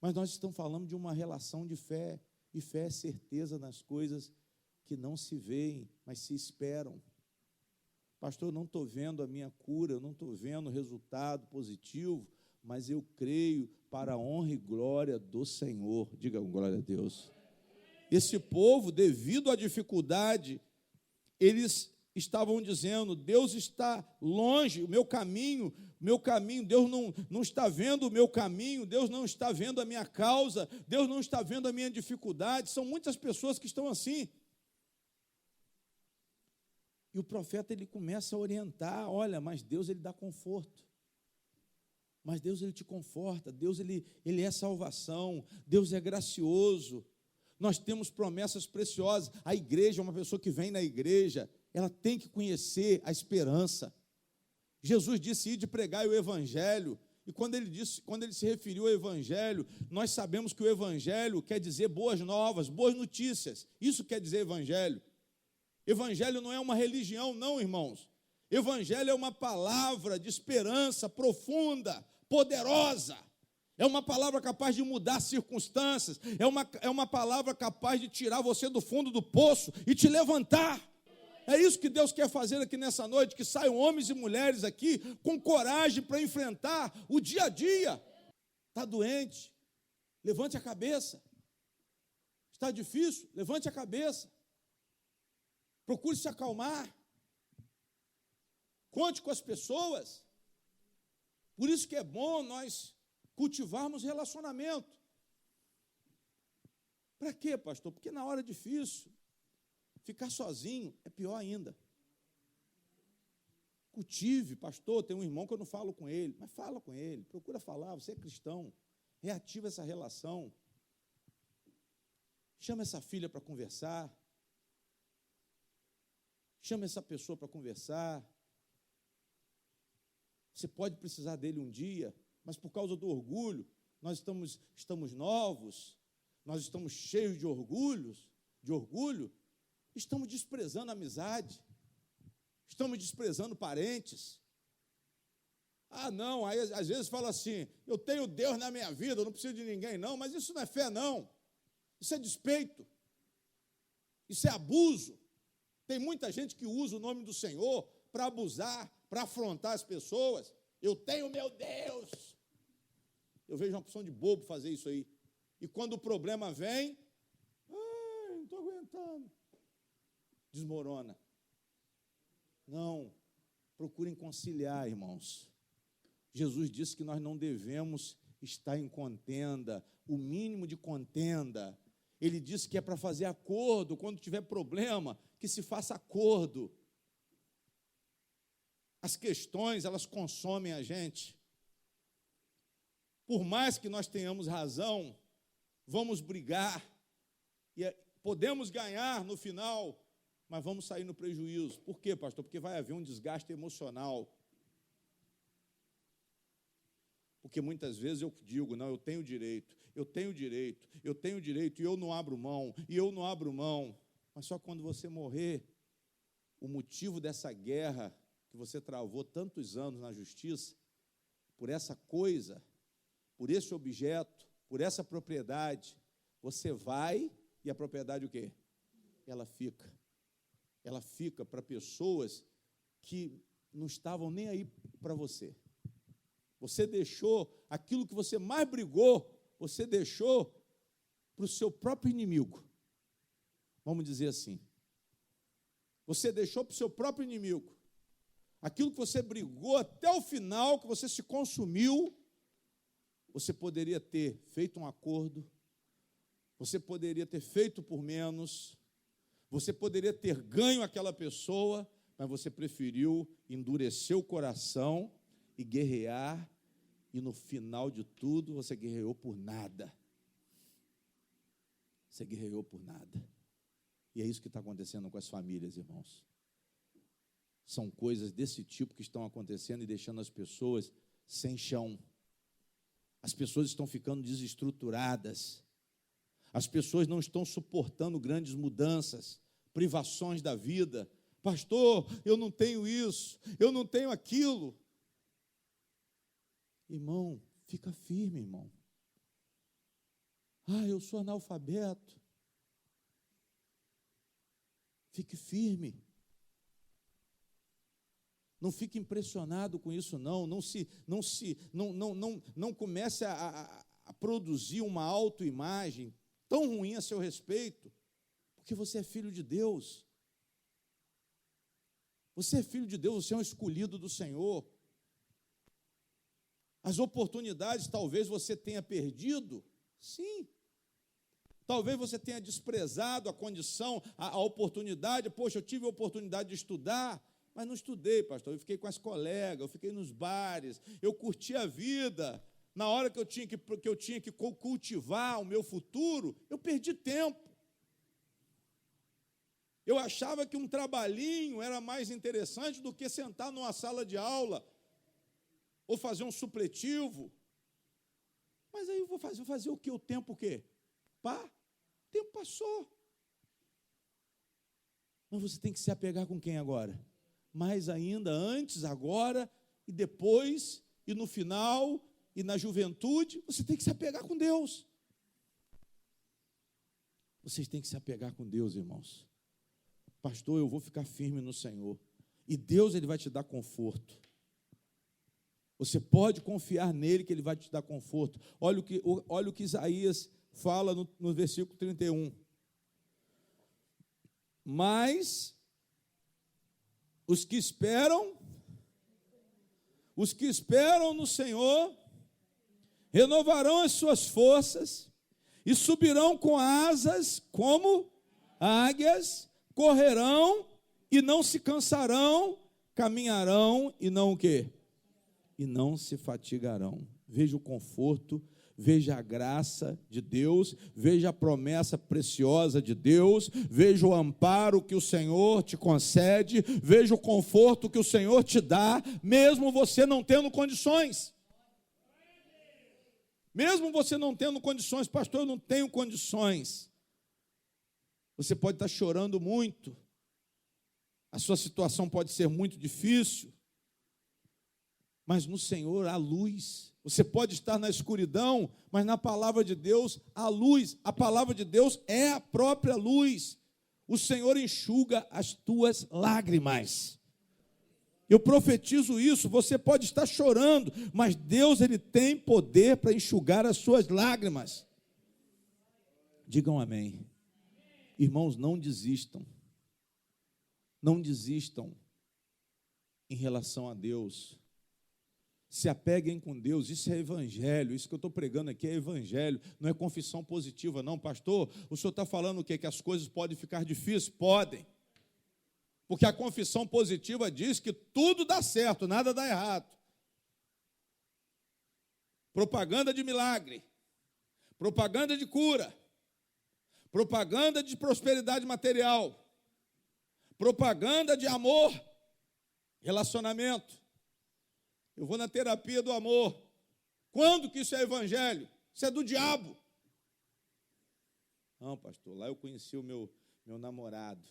Mas nós estamos falando de uma relação de fé, e fé é certeza nas coisas que não se veem, mas se esperam. Pastor, eu não estou vendo a minha cura, eu não estou vendo o resultado positivo, mas eu creio para a honra e glória do Senhor. Diga glória a Deus. Esse povo, devido à dificuldade, eles estavam dizendo: Deus está longe, o meu caminho, Deus não está vendo o meu caminho, Deus não está vendo a minha causa, Deus não está vendo a minha dificuldade. São muitas pessoas que estão assim. E o profeta, ele começa a orientar: olha, mas Deus, ele dá conforto. Mas Deus, ele te conforta. Deus, ele é salvação. Deus é gracioso. Nós temos promessas preciosas. A igreja, uma pessoa que vem na igreja, ela tem que conhecer a esperança. Jesus disse: ide pregai o evangelho. E quando ele se referiu ao evangelho, nós sabemos que o evangelho quer dizer boas novas, boas notícias. Isso quer dizer evangelho. Evangelho não é uma religião, não, irmãos. Evangelho é uma palavra de esperança profunda, poderosa. É uma palavra capaz de mudar circunstâncias. É uma palavra capaz de tirar você do fundo do poço e te levantar. É isso que Deus quer fazer aqui nessa noite, que saiam homens e mulheres aqui com coragem para enfrentar o dia a dia. Está doente? Levante a cabeça. Está difícil? Levante a cabeça. Procure se acalmar. Conte com as pessoas. Por isso que é bom nós cultivarmos relacionamento. Para quê, pastor? Porque na hora difícil, ficar sozinho é pior ainda. Cultive, pastor, tem um irmão que eu não falo com ele, mas fala com ele, procura falar, você é cristão, reativa essa relação. Chama essa filha para conversar. Chama essa pessoa para conversar. Você pode precisar dele um dia, mas por causa do orgulho, nós estamos novos, nós estamos cheios de orgulho, estamos desprezando a amizade, estamos desprezando parentes. Ah, não, aí às vezes fala assim: eu tenho Deus na minha vida, eu não preciso de ninguém, não. Mas isso não é fé, não. Isso é despeito, isso é abuso. Tem muita gente que usa o nome do Senhor para abusar, para afrontar as pessoas. Eu tenho meu Deus. Eu vejo uma opção de bobo fazer isso aí. E quando o problema vem, não estou aguentando, desmorona. Não, procurem conciliar, irmãos. Jesus disse que nós não devemos estar em contenda, o mínimo de contenda. Ele disse que é para fazer acordo, quando tiver problema, que se faça acordo. As questões, elas consomem a gente. Por mais que nós tenhamos razão, vamos brigar, e podemos ganhar no final, mas vamos sair no prejuízo. Por quê, pastor? Porque vai haver um desgaste emocional. Porque muitas vezes eu digo: não, eu tenho direito, e eu não abro mão, Mas só quando você morrer, o motivo dessa guerra que você travou tantos anos na justiça, por essa coisa, por esse objeto, por essa propriedade, você vai, e a propriedade o quê? Ela fica para pessoas que não estavam nem aí para você. Você deixou aquilo que você mais brigou, você deixou para o seu próprio inimigo. Vamos dizer assim. Você deixou para o seu próprio inimigo. Aquilo que você brigou até o final, que você se consumiu, você poderia ter feito um acordo, você poderia ter feito por menos, você poderia ter ganho aquela pessoa, mas você preferiu endurecer o coração e guerrear e no final de tudo você guerreou por nada. Você guerreou por nada. E é isso que está acontecendo com as famílias, irmãos. São coisas desse tipo que estão acontecendo e deixando as pessoas sem chão. As pessoas estão ficando desestruturadas. As pessoas não estão suportando grandes mudanças, privações da vida. Pastor, eu não tenho isso, eu não tenho aquilo. Irmão, fica firme, irmão. Eu sou analfabeto. Fique firme. Não fique impressionado com isso, não. Não comece a produzir uma autoimagem tão ruim a seu respeito, porque você é filho de Deus. Você é filho de Deus, você é um escolhido do Senhor. As oportunidades talvez você tenha perdido, sim. Talvez você tenha desprezado a condição, a oportunidade. Poxa, eu tive a oportunidade de estudar, mas não estudei, pastor. Eu fiquei com as colegas, eu fiquei nos bares, eu curti a vida. Na hora que eu tinha que cultivar o meu futuro, eu perdi tempo. Eu achava que um trabalhinho era mais interessante do que sentar numa sala de aula ou fazer um supletivo. Mas aí eu vou fazer o quê? O tempo o quê? O tempo passou. Mas você tem que se apegar com quem agora? Mais ainda, antes, agora, e depois, e no final, e na juventude, você tem que se apegar com Deus. Vocês têm que se apegar com Deus, irmãos. Pastor, eu vou ficar firme no Senhor. E Deus, Ele vai te dar conforto. Você pode confiar nele que Ele vai te dar conforto. Olha o que Isaías fala no versículo 31. Mas os que esperam no Senhor renovarão as suas forças e subirão com asas como águias, correrão e não se cansarão, caminharão e não o quê? E não se fatigarão. Veja o conforto, veja a graça de Deus, veja a promessa preciosa de Deus, veja o amparo que o Senhor te concede, veja o conforto que o Senhor te dá, mesmo você não tendo condições. Mesmo você não tendo condições, pastor, eu não tenho condições. Você pode estar chorando muito, a sua situação pode ser muito difícil, mas no Senhor há luz. Você pode estar na escuridão, mas na palavra de Deus há luz. A palavra de Deus é a própria luz. O Senhor enxuga as tuas lágrimas. Eu profetizo isso. Você pode estar chorando, mas Deus, Ele tem poder para enxugar as suas lágrimas. Digam amém. Irmãos, não desistam. Não desistam em relação a Deus. Se apeguem com Deus, isso é evangelho, isso que eu estou pregando aqui é evangelho, não é confissão positiva não, pastor, o senhor está falando o quê? Que as coisas podem ficar difíceis? Podem, porque a confissão positiva diz que tudo dá certo, nada dá errado. Propaganda de milagre, propaganda de cura, propaganda de prosperidade material, propaganda de amor, relacionamento. Eu vou na terapia do amor. Quando que isso é evangelho? Isso é do diabo. Não, pastor, lá eu conheci o meu namorado.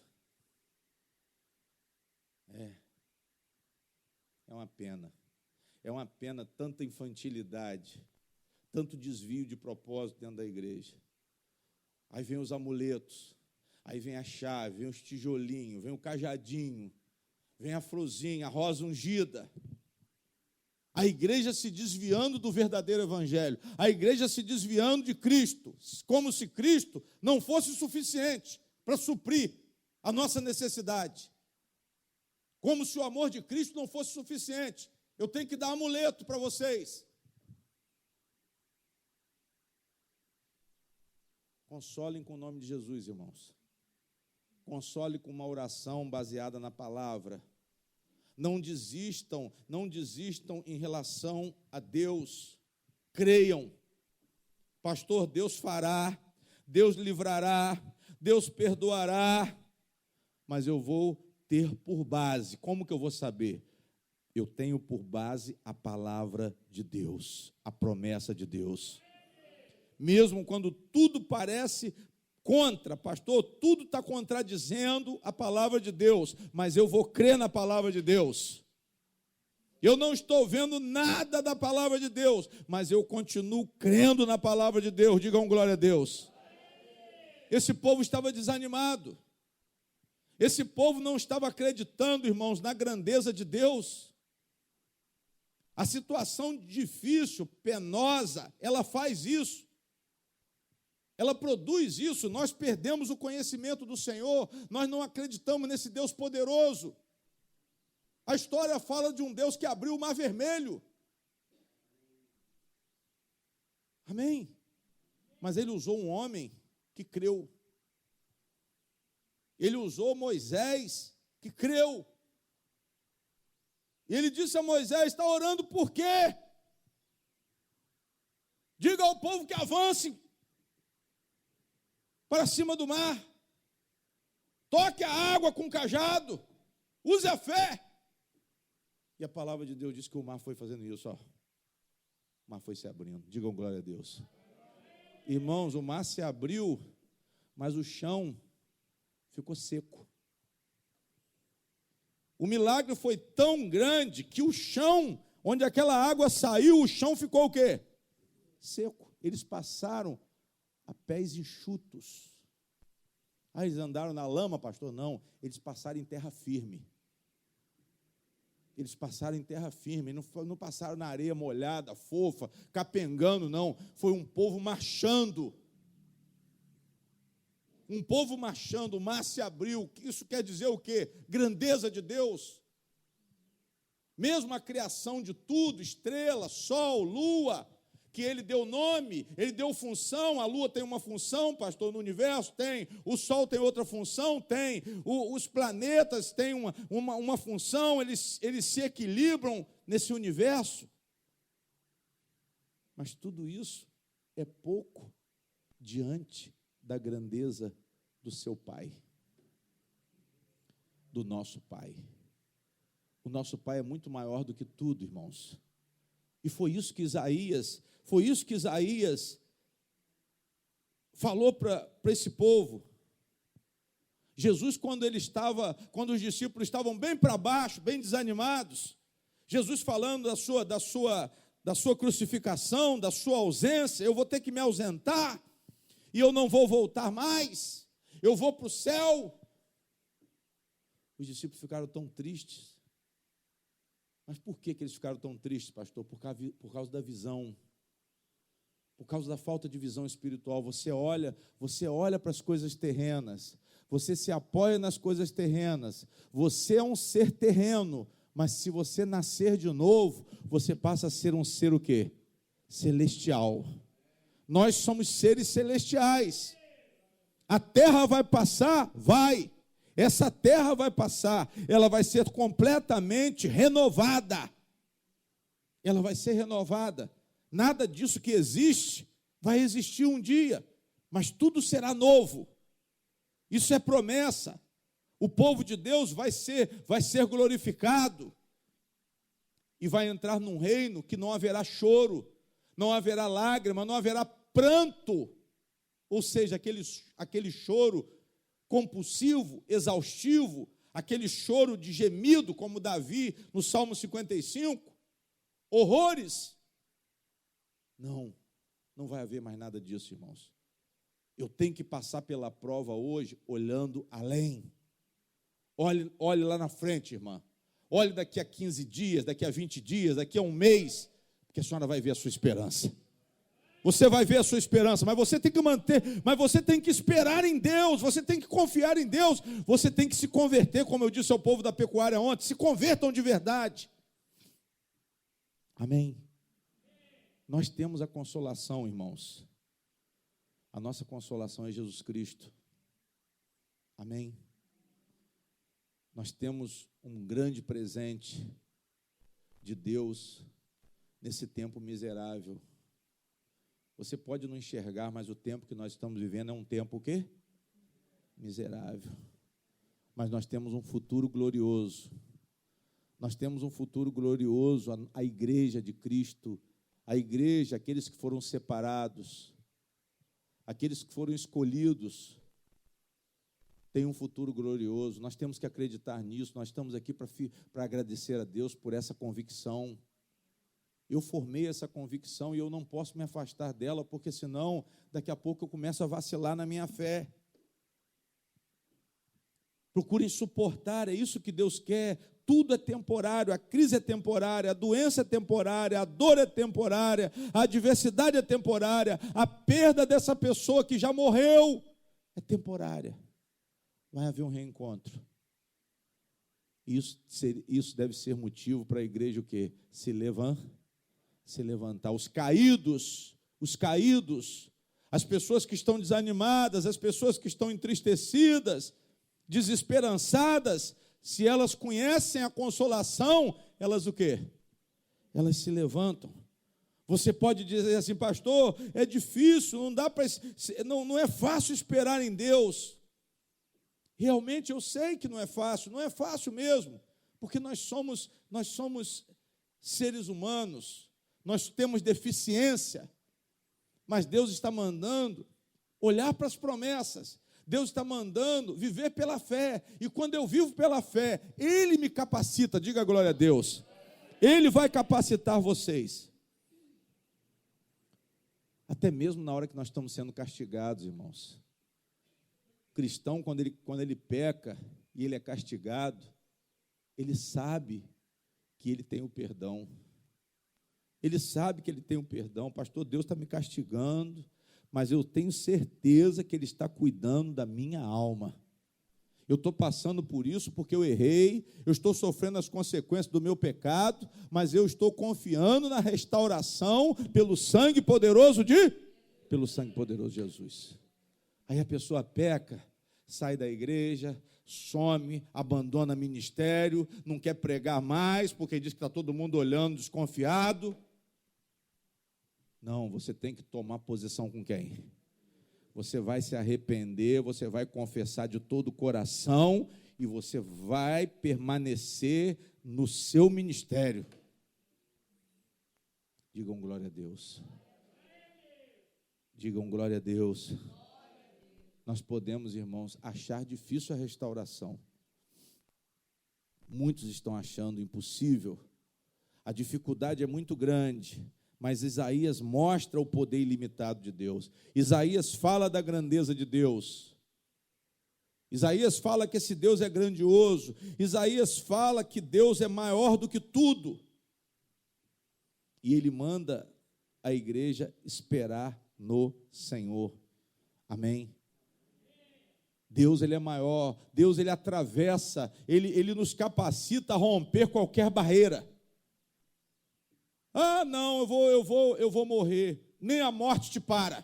É uma pena. É uma pena tanta infantilidade, tanto desvio de propósito dentro da igreja. Aí vem os amuletos, aí vem a chave, vem os tijolinhos, vem o cajadinho, vem a florzinha, a rosa ungida. A igreja se desviando do verdadeiro evangelho, a igreja se desviando de Cristo, como se Cristo não fosse suficiente para suprir a nossa necessidade, como se o amor de Cristo não fosse suficiente. Eu tenho que dar amuleto para vocês. Consolem com o nome de Jesus, irmãos. Console com uma oração baseada na palavra. Não desistam, não desistam em relação a Deus. Creiam. Pastor, Deus fará, Deus livrará, Deus perdoará, mas eu vou ter por base. Como que eu vou saber? Eu tenho por base a palavra de Deus, a promessa de Deus. Mesmo quando tudo parece contra, pastor, tudo está contradizendo a palavra de Deus, mas eu vou crer na palavra de Deus. Eu não estou vendo nada da palavra de Deus, mas eu continuo crendo na palavra de Deus. Digam glória a Deus. Esse povo estava desanimado. Esse povo não estava acreditando, irmãos, na grandeza de Deus. A situação difícil, penosa, ela faz isso. Ela produz isso. Nós perdemos o conhecimento do Senhor. Nós não acreditamos nesse Deus poderoso. A história fala de um Deus que abriu o Mar Vermelho. Amém? Mas ele usou um homem que creu. Ele usou Moisés, que creu. E ele disse a Moisés: está orando por quê? Diga ao povo que avance para cima do mar. Toque a água com cajado. Use a fé. E a palavra de Deus diz que o mar foi fazendo isso, ó. O mar foi se abrindo. Digam glória a Deus. Irmãos, o mar se abriu, mas o chão ficou seco. O milagre foi tão grande que o chão, onde aquela água saiu, o chão ficou o quê? Seco. Eles passaram a pés enxutos. Ah, eles andaram na lama, pastor? Não, eles passaram em terra firme. Eles passaram em terra firme, não passaram na areia molhada, fofa, capengando, não. Foi um povo marchando. Um povo marchando, o mar se abriu. Isso quer dizer o quê? Grandeza de Deus. Mesmo a criação de tudo, estrela, sol, lua, que ele deu nome, ele deu função. A lua tem uma função, pastor, no universo? Tem. O sol tem outra função? Tem. Os planetas têm uma função, eles se equilibram nesse universo. Mas tudo isso é pouco diante da grandeza do seu Pai, do nosso Pai. O nosso Pai é muito maior do que tudo, irmãos. E foi isso que Isaías falou para esse povo. Jesus, quando os discípulos estavam bem para baixo, bem desanimados, Jesus falando da sua crucificação, da sua ausência: eu vou ter que me ausentar, e eu não vou voltar mais, eu vou para o céu. Os discípulos ficaram tão tristes. Mas por que eles ficaram tão tristes, pastor? Por causa da visão. Por causa da falta de visão espiritual. Você olha para as coisas terrenas. Você se apoia nas coisas terrenas. Você é um ser terreno. Mas se você nascer de novo, você passa a ser um ser o quê? Celestial. Nós somos seres celestiais. A terra vai passar? Vai. Essa terra vai passar, ela vai ser completamente renovada. Ela vai ser renovada. Nada disso que existe vai existir um dia, mas tudo será novo. Isso é promessa. O povo de Deus vai ser glorificado e vai entrar num reino que não haverá choro, não haverá lágrima, não haverá pranto. Ou seja, aquele choro compulsivo, exaustivo, aquele choro de gemido, como Davi no Salmo 55, horrores. Não vai haver mais nada disso, irmãos. Eu tenho que passar pela prova hoje, olhando além. Olhe lá na frente, irmã. Olhe daqui a 15 dias, daqui a 20 dias, daqui a um mês, porque a senhora vai ver a sua esperança. Você vai ver a sua esperança, mas você tem que mas você tem que esperar em Deus, você tem que confiar em Deus, você tem que se converter, como eu disse ao povo da pecuária ontem: se convertam de verdade. Amém? Nós temos a consolação, irmãos. A nossa consolação é Jesus Cristo. Amém? Nós temos um grande presente de Deus nesse tempo miserável. Você pode não enxergar, mas o tempo que nós estamos vivendo é um tempo o quê? Miserável. Mas nós temos um futuro glorioso. Nós temos um futuro glorioso, a igreja de Cristo, a igreja, aqueles que foram separados, aqueles que foram escolhidos, têm um futuro glorioso. Nós temos que acreditar nisso. Nós estamos aqui para agradecer a Deus por essa convicção. Eu formei essa convicção e eu não posso me afastar dela, porque senão, daqui a pouco eu começo a vacilar na minha fé. Procurem suportar, é isso que Deus quer. Tudo é temporário, a crise é temporária, a doença é temporária, a dor é temporária, a adversidade é temporária, a perda dessa pessoa que já morreu é temporária. Vai haver um reencontro. Isso deve ser motivo para a igreja o quê? Se levantar. Os caídos, as pessoas que estão desanimadas, as pessoas que estão entristecidas, desesperançadas, se elas conhecem a consolação, elas o quê? Elas se levantam. Você pode dizer assim, pastor, é difícil, não dá para, não é fácil esperar em Deus. Realmente eu sei que não é fácil mesmo, porque nós somos seres humanos, nós temos deficiência, mas Deus está mandando olhar para as promessas. Deus está mandando viver pela fé, e quando eu vivo pela fé, Ele me capacita, diga glória a Deus, Ele vai capacitar vocês, até mesmo na hora que nós estamos sendo castigados, irmãos. O cristão, quando ele peca e ele é castigado, ele sabe que ele tem o perdão, pastor, Deus está me castigando, mas eu tenho certeza que Ele está cuidando da minha alma. Eu estou passando por isso porque eu errei, eu estou sofrendo as consequências do meu pecado, mas eu estou confiando na restauração pelo sangue poderoso de Jesus. Aí a pessoa peca, sai da igreja, some, abandona ministério, não quer pregar mais, porque diz que está todo mundo olhando desconfiado. Não, você tem que tomar posição com quem? Você vai se arrepender, você vai confessar de todo o coração e você vai permanecer no seu ministério. Digam glória a Deus. Digam glória a Deus. Nós podemos, irmãos, achar difícil a restauração. Muitos estão achando impossível. A dificuldade é muito grande. Mas Isaías mostra o poder ilimitado de Deus. Isaías fala da grandeza de Deus. Isaías fala que esse Deus é grandioso. Isaías fala que Deus é maior do que tudo. E ele manda a igreja esperar no Senhor. Amém? Deus, Ele é maior. Deus, Ele atravessa. Ele nos capacita a romper qualquer barreira. Ah, não, eu vou morrer. Nem a morte te para.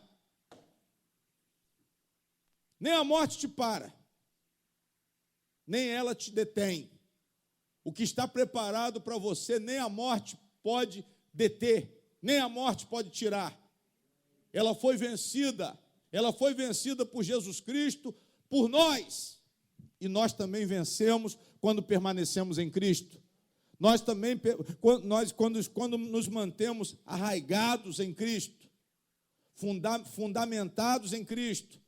Nem a morte te para. Nem ela te detém. O que está preparado para você, nem a morte pode deter, nem a morte pode tirar. Ela foi vencida por Jesus Cristo, por nós. E nós também vencemos quando permanecemos em Cristo. Nós também, quando nos mantemos arraigados em Cristo, fundamentados em Cristo,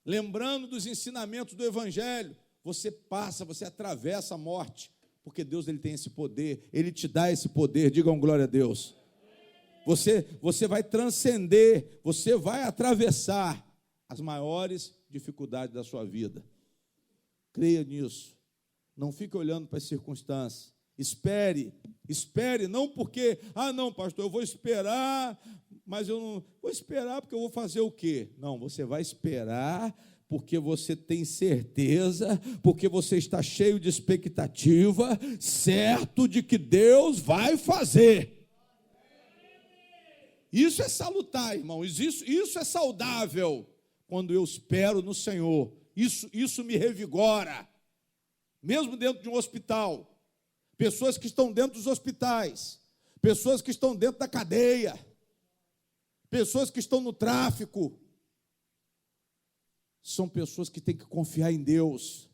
lembrando dos ensinamentos do Evangelho, você atravessa a morte, porque Deus, Ele tem esse poder, Ele te dá esse poder, digam glória a Deus. Você vai transcender, você vai atravessar as maiores dificuldades da sua vida. Creia nisso. Não fique olhando para as circunstâncias. Espere, não porque, não, pastor, eu vou esperar, mas eu não vou esperar porque eu vou fazer o quê? Não, você vai esperar porque você tem certeza, porque você está cheio de expectativa, certo de que Deus vai fazer. Isso é salutar, irmãos, isso é saudável. Quando eu espero no Senhor, Isso me revigora. Mesmo dentro de um hospital, pessoas que estão dentro dos hospitais, pessoas que estão dentro da cadeia, pessoas que estão no tráfico, são pessoas que têm que confiar em Deus,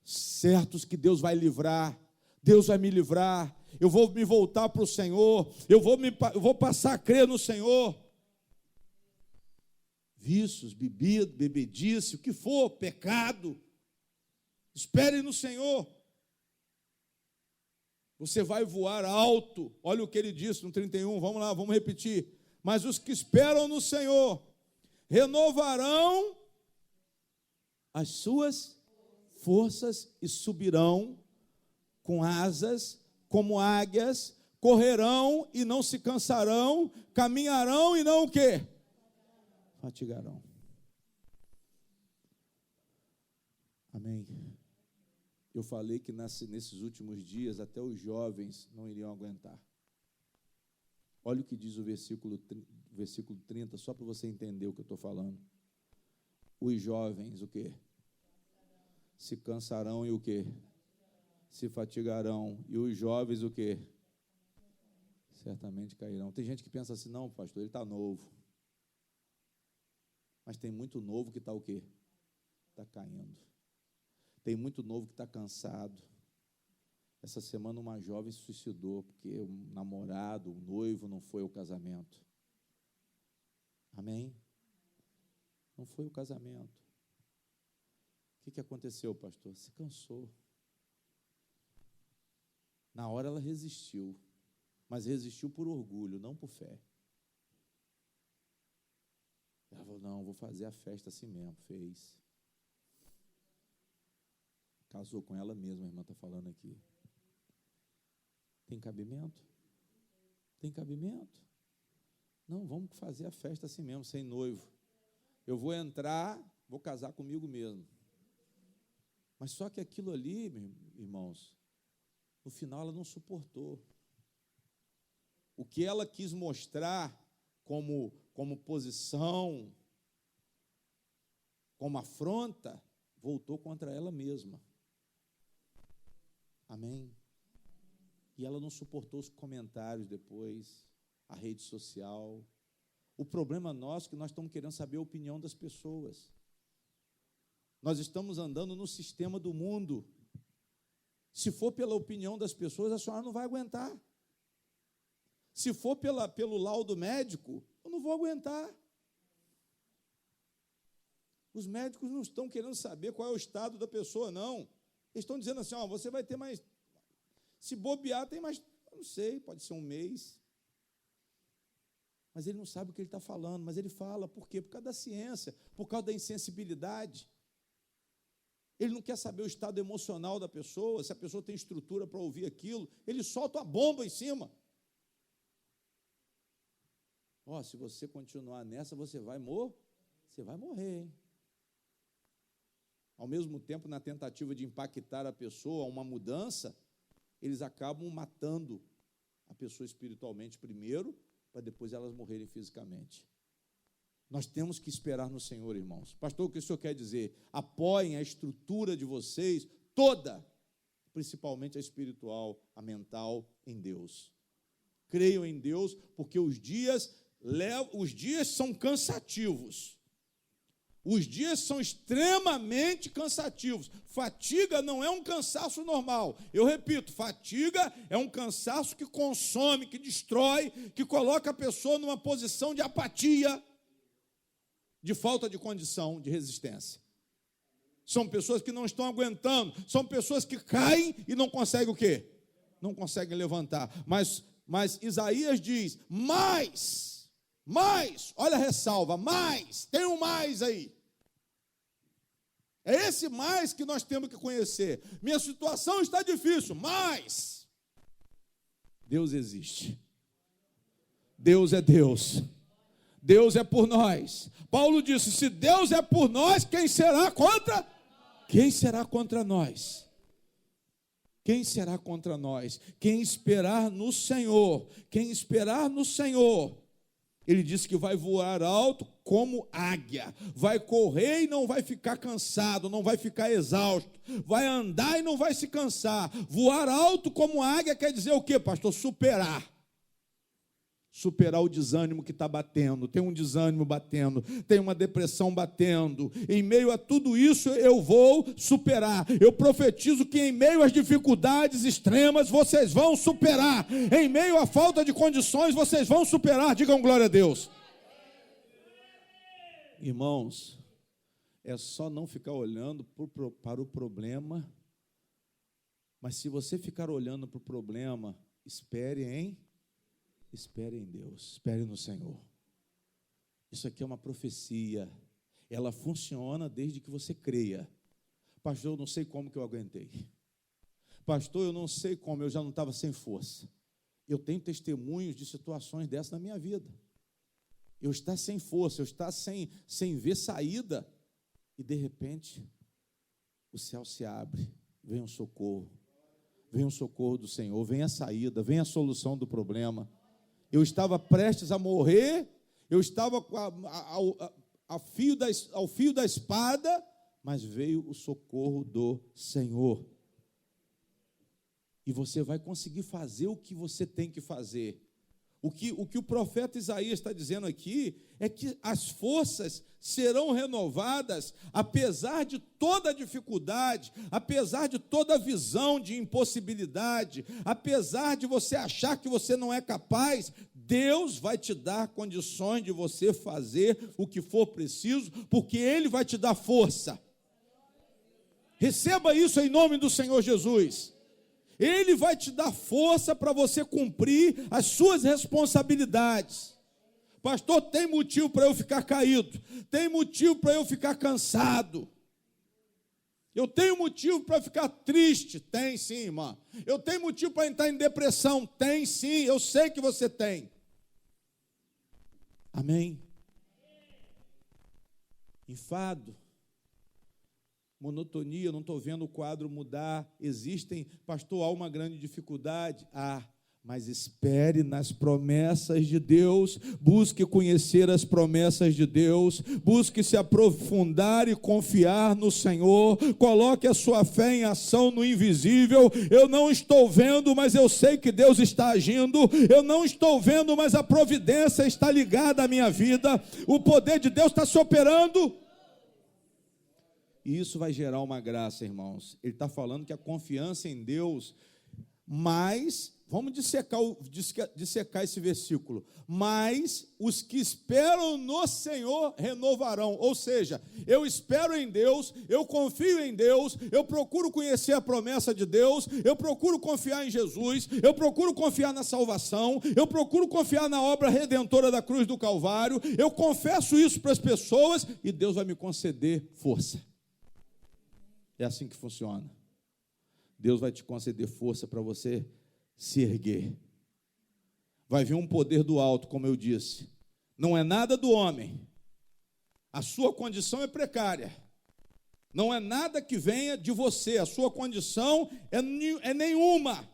certos que Deus vai livrar, Deus vai me livrar, eu vou me voltar para o Senhor, eu vou passar a crer no Senhor. Vícios, bebedice, o que for, pecado, espere no Senhor. Você vai voar alto. Olha o que ele disse no 31, vamos lá, vamos repetir. Mas os que esperam no Senhor renovarão as suas forças e subirão com asas como águias, correrão e não se cansarão, caminharão e não o quê? Fatigarão. Amém. Eu falei que nesses últimos dias até os jovens não iriam aguentar. Olha o que diz o versículo 30, só para você entender o que eu estou falando. Os jovens, o quê? Se cansarão e o quê? Se fatigarão. E os jovens, o quê? Certamente cairão. Tem gente que pensa assim, não, pastor, ele está novo. Mas tem muito novo que está o quê? Está caindo. Tem muito novo que está cansado. Essa semana uma jovem se suicidou porque o namorado, o noivo não foi ao casamento. Amém? Não foi o casamento. O que aconteceu, pastor? Se cansou. Na hora ela resistiu, mas resistiu por orgulho, não por fé. Ela falou, não, vou fazer a festa assim mesmo. Fez. Casou com ela mesma, a irmã está falando aqui. Tem cabimento? Tem cabimento? Não, vamos fazer a festa assim mesmo, sem noivo. Eu vou entrar, vou casar comigo mesmo. Mas só que aquilo ali, irmãos, no final ela não suportou. O que ela quis mostrar como posição, como afronta, voltou contra ela mesma. Amém? E ela não suportou os comentários depois, a rede social. O problema nosso é que nós estamos querendo saber a opinião das pessoas. Nós estamos andando no sistema do mundo. Se for pela opinião das pessoas, a senhora não vai aguentar. Se for pelo laudo médico, eu não vou aguentar. Os médicos não estão querendo saber qual é o estado da pessoa, não. Eles estão dizendo assim, ó, você vai ter mais, se bobear, tem mais, eu não sei, pode ser um mês. Mas ele não sabe o que ele está falando, mas ele fala, por quê? Por causa da ciência, por causa da insensibilidade. Ele não quer saber o estado emocional da pessoa, se a pessoa tem estrutura para ouvir aquilo, ele solta uma bomba em cima. Ó, se você continuar nessa, você vai morrer, hein? Ao mesmo tempo, na tentativa de impactar a pessoa, uma mudança, eles acabam matando a pessoa espiritualmente primeiro, para depois elas morrerem fisicamente. Nós temos que esperar no Senhor, irmãos. Pastor, o que o senhor quer dizer? Apoiem a estrutura de vocês toda, principalmente a espiritual, a mental, em Deus. Creiam em Deus, porque os dias são cansativos. Os dias são extremamente cansativos. Fatiga não é um cansaço normal. Eu repito, fatiga é um cansaço que consome, que destrói, que coloca a pessoa numa posição de apatia, de falta de condição, de resistência. São pessoas que não estão aguentando, são pessoas que caem e não conseguem o quê? Não conseguem levantar. Mas Isaías diz, mais, olha a ressalva, mais, tem um mais aí. É esse mais que nós temos que conhecer. Minha situação está difícil, mas Deus existe. Deus é Deus. Deus é por nós. Paulo disse, se Deus é por nós, quem será contra? Quem será contra nós? Quem será contra nós? Quem esperar no Senhor, Ele disse que vai voar alto como águia, vai correr e não vai ficar cansado, não vai ficar exausto, vai andar e não vai se cansar. Voar alto como águia quer dizer o quê, pastor? Superar o desânimo que está batendo. Tem um desânimo batendo, tem uma depressão batendo. Em meio a tudo isso eu vou superar. Eu profetizo que em meio às dificuldades extremas vocês vão superar. Em meio à falta de condições vocês vão superar. Digam glória a Deus. Irmãos, é só não ficar olhando para o problema. Mas se você ficar olhando para o problema, espere em Deus, espere no Senhor. Isso aqui é uma profecia, ela funciona desde que você creia. Pastor, eu não sei como que eu aguentei. Pastor, eu não sei como, eu já não estava sem força. Eu tenho testemunhos de situações dessas na minha vida. Eu estar sem força, eu estar sem ver saída, e de repente, o céu se abre, vem um socorro do Senhor, vem a saída, vem a solução do problema. Eu estava prestes a morrer, eu estava ao fio da espada, mas veio o socorro do Senhor. E você vai conseguir fazer o que você tem que fazer. O que o profeta Isaías está dizendo aqui é que as forças serão renovadas, apesar de toda a dificuldade, apesar de toda a visão de impossibilidade, apesar de você achar que você não é capaz. Deus vai te dar condições de você fazer o que for preciso, porque Ele vai te dar força. Receba isso em nome do Senhor Jesus. Ele vai te dar força para você cumprir as suas responsabilidades. Pastor, tem motivo para eu ficar caído, tem motivo para eu ficar cansado. Eu tenho motivo para ficar triste? Tem sim, irmã. Eu tenho motivo para entrar em depressão? Tem sim, eu sei que você tem. Amém? Enfado, monotonia, não estou vendo o quadro mudar. Existem, pastor, há uma grande dificuldade. Mas espere nas promessas de Deus, busque conhecer as promessas de Deus, busque se aprofundar e confiar no Senhor, coloque a sua fé em ação no invisível. Eu não estou vendo, mas eu sei que Deus está agindo. Eu não estou vendo, mas a providência está ligada à minha vida. O poder de Deus está se operando. E isso vai gerar uma graça, irmãos. Ele está falando que a confiança em Deus, mas... Vamos dissecar esse versículo. Mas os que esperam no Senhor renovarão. Ou seja, eu espero em Deus, eu confio em Deus, eu procuro conhecer a promessa de Deus, eu procuro confiar em Jesus, eu procuro confiar na salvação, eu procuro confiar na obra redentora da cruz do Calvário. Eu confesso isso para as pessoas e Deus vai me conceder força. É assim que funciona. Deus vai te conceder força para você se erguer. Vai vir um poder do alto, como eu disse. Não é nada do homem. A sua condição é precária. Não é nada que venha de você. A sua condição é nenhuma.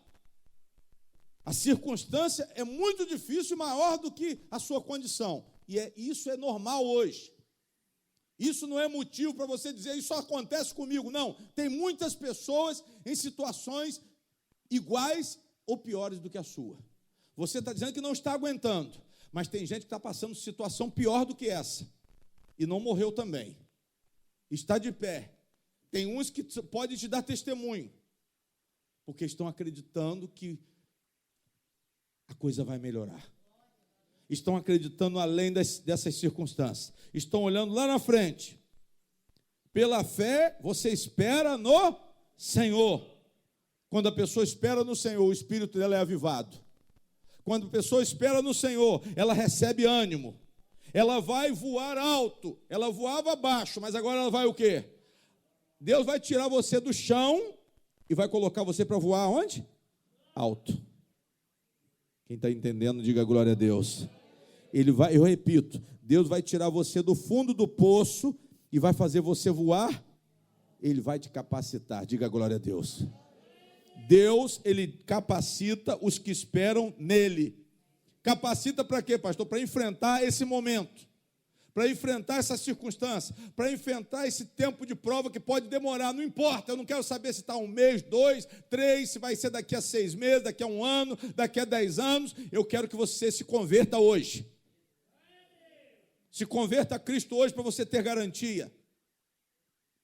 A circunstância é muito difícil, maior do que a sua condição. E isso é normal hoje. Isso não é motivo para você dizer, isso só acontece comigo. Não, tem muitas pessoas em situações iguais ou piores do que a sua. Você está dizendo que não está aguentando, mas tem gente que está passando situação pior do que essa, e não morreu também. Está de pé. Tem uns que podem te dar testemunho, porque estão acreditando que a coisa vai melhorar. Estão acreditando além dessas circunstâncias. Estão olhando lá na frente. Pela fé, você espera no Senhor. Quando a pessoa espera no Senhor, o espírito dela é avivado. Quando a pessoa espera no Senhor, ela recebe ânimo. Ela vai voar alto. Ela voava baixo, mas agora ela vai o quê? Deus vai tirar você do chão e vai colocar você para voar onde? Alto. Quem está entendendo, diga glória a Deus. Eu repito, Deus vai tirar você do fundo do poço e vai fazer você voar. Ele vai te capacitar, diga glória a Deus. Deus, Ele capacita os que esperam nele. Capacita para quê, pastor? Para enfrentar esse momento, para enfrentar essa circunstância, para enfrentar esse tempo de prova que pode demorar, não importa, eu não quero saber se está 1 mês, 2, 3, se vai ser daqui a 6 meses, daqui a 1 ano, daqui a 10 anos, eu quero que você se converta hoje. Se converta a Cristo hoje para você ter garantia.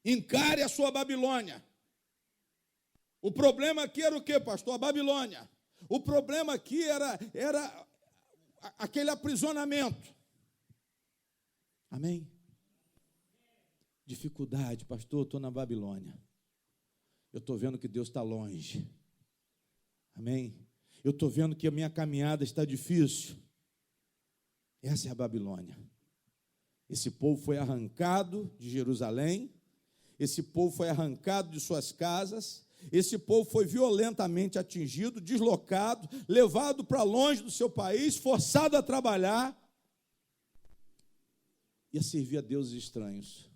Encare a sua Babilônia. O problema aqui era o quê, pastor? A Babilônia. O problema aqui era aquele aprisionamento. Amém? Dificuldade, pastor, estou na Babilônia. Eu estou vendo que Deus está longe. Amém? Eu estou vendo que a minha caminhada está difícil. Essa é a Babilônia. Esse povo foi arrancado de Jerusalém, esse povo foi arrancado de suas casas, esse povo foi violentamente atingido, deslocado, levado para longe do seu país, forçado a trabalhar e a servir a deuses estranhos.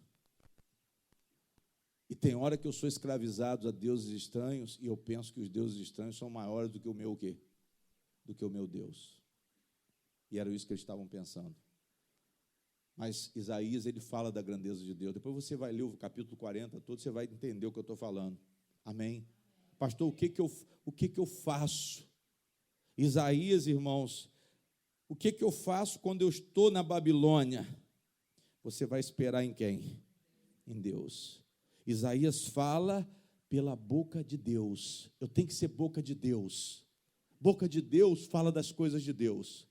E tem hora que eu sou escravizado a deuses estranhos e eu penso que os deuses estranhos são maiores do que o meu o quê? Do que o meu Deus. E era isso que eles estavam pensando. Mas Isaías, ele fala da grandeza de Deus. Depois você vai ler o capítulo 40 todo, você vai entender o que eu estou falando. Amém? Pastor, o que eu faço? Isaías, irmãos, o que eu faço quando eu estou na Babilônia? Você vai esperar em quem? Em Deus. Isaías fala pela boca de Deus. Eu tenho que ser boca de Deus. Boca de Deus fala das coisas de Deus.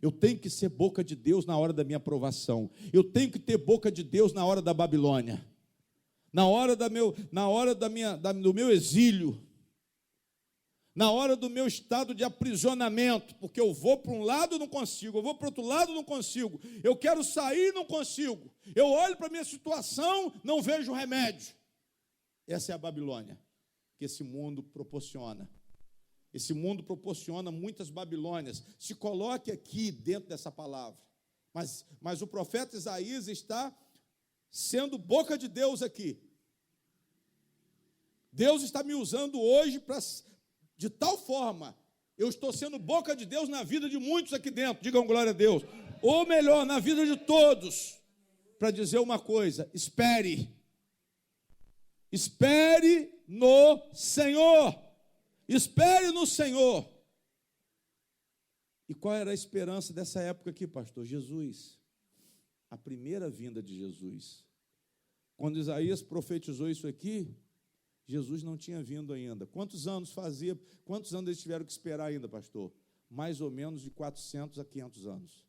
Eu tenho que ser boca de Deus na hora da minha provação. Eu tenho que ter boca de Deus na hora da Babilônia. Na hora do meu exílio. Na hora do meu estado de aprisionamento. Porque eu vou para um lado e não consigo. Eu vou para o outro lado e não consigo. Eu quero sair e não consigo. Eu olho para a minha situação, não vejo remédio. Essa é a Babilônia que esse mundo proporciona. Esse mundo proporciona muitas Babilônias. Se coloque aqui dentro dessa palavra. Mas o profeta Isaías está sendo boca de Deus aqui. Deus está me usando hoje de tal forma, eu estou sendo boca de Deus na vida de muitos aqui dentro. Digam glória a Deus. Ou melhor, na vida de todos. Para dizer uma coisa, espere. Espere no Senhor. Espere no Senhor. E qual era a esperança dessa época aqui, pastor? Jesus. A primeira vinda de Jesus. Quando Isaías profetizou isso aqui, Jesus não tinha vindo ainda. Quantos anos eles tiveram que esperar ainda, pastor? Mais ou menos de 400 a 500 anos.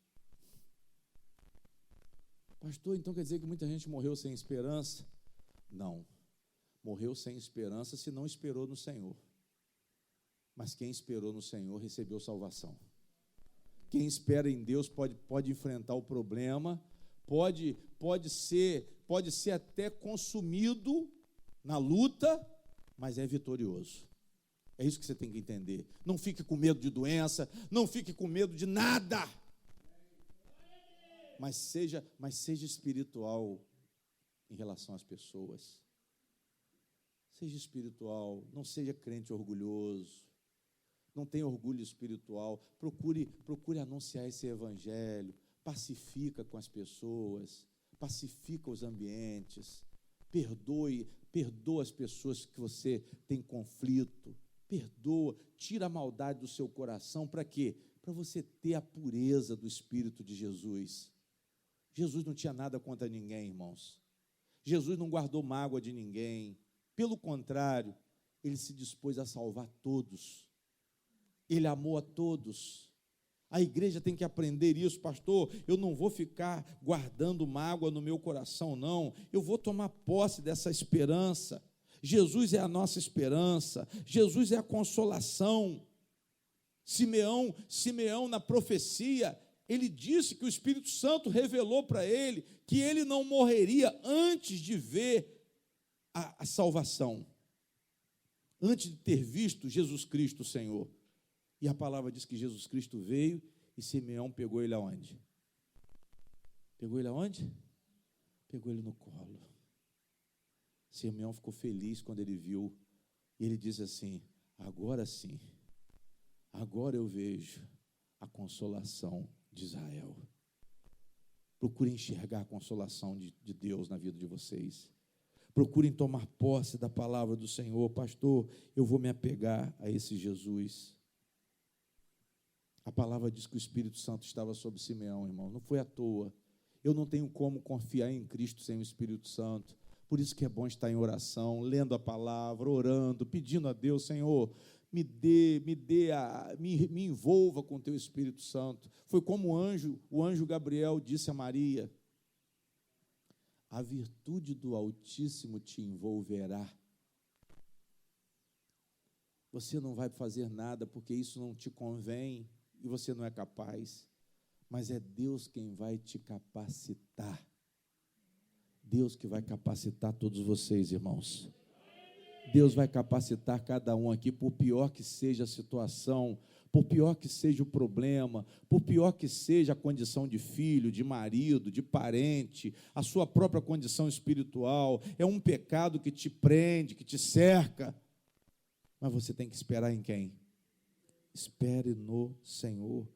Pastor, então quer dizer que muita gente morreu sem esperança? Não. Morreu sem esperança se não esperou no Senhor. Mas quem esperou no Senhor recebeu salvação. Quem espera em Deus pode enfrentar o problema, pode ser até consumido na luta, mas é vitorioso. É isso que você tem que entender. Não fique com medo de doença, não fique com medo de nada. Mas seja espiritual em relação às pessoas. Seja espiritual, não seja crente orgulhoso. Não tenha orgulho espiritual, procure anunciar esse evangelho, pacifica com as pessoas, pacifica os ambientes, perdoa as pessoas que você tem conflito, perdoa, tira a maldade do seu coração, para quê? Para você ter a pureza do Espírito de Jesus. Jesus não tinha nada contra ninguém, irmãos. Jesus não guardou mágoa de ninguém, pelo contrário, ele se dispôs a salvar todos. Ele amou a todos. A igreja tem que aprender isso, pastor. Eu não vou ficar guardando mágoa no meu coração, não. Eu vou tomar posse dessa esperança. Jesus é a nossa esperança. Jesus é a consolação. Simeão, na profecia, ele disse que o Espírito Santo revelou para ele que ele não morreria antes de ver a salvação. Antes de ter visto Jesus Cristo, o Senhor. E a palavra diz que Jesus Cristo veio e Simeão pegou ele aonde? Pegou ele aonde? Pegou ele no colo. Simeão ficou feliz quando ele viu. E ele diz assim, agora sim, agora eu vejo a consolação de Israel. Procurem enxergar a consolação de Deus na vida de vocês. Procurem tomar posse da palavra do Senhor. Pastor, eu vou me apegar a esse Jesus. A palavra diz que o Espírito Santo estava sobre Simeão, irmão. Não foi à toa. Eu não tenho como confiar em Cristo sem o Espírito Santo. Por isso que é bom estar em oração, lendo a palavra, orando, pedindo a Deus, Senhor, me envolva com o teu Espírito Santo. Foi como o anjo Gabriel disse a Maria: a virtude do Altíssimo te envolverá. Você não vai fazer nada porque isso não te convém e você não é capaz, mas é Deus quem vai te capacitar. Deus que vai capacitar todos vocês, irmãos. Deus vai capacitar cada um aqui, por pior que seja a situação, por pior que seja o problema, por pior que seja a condição de filho, de marido, de parente, a sua própria condição espiritual. É um pecado que te prende, que te cerca. Mas você tem que esperar em quem? Espere no Senhor.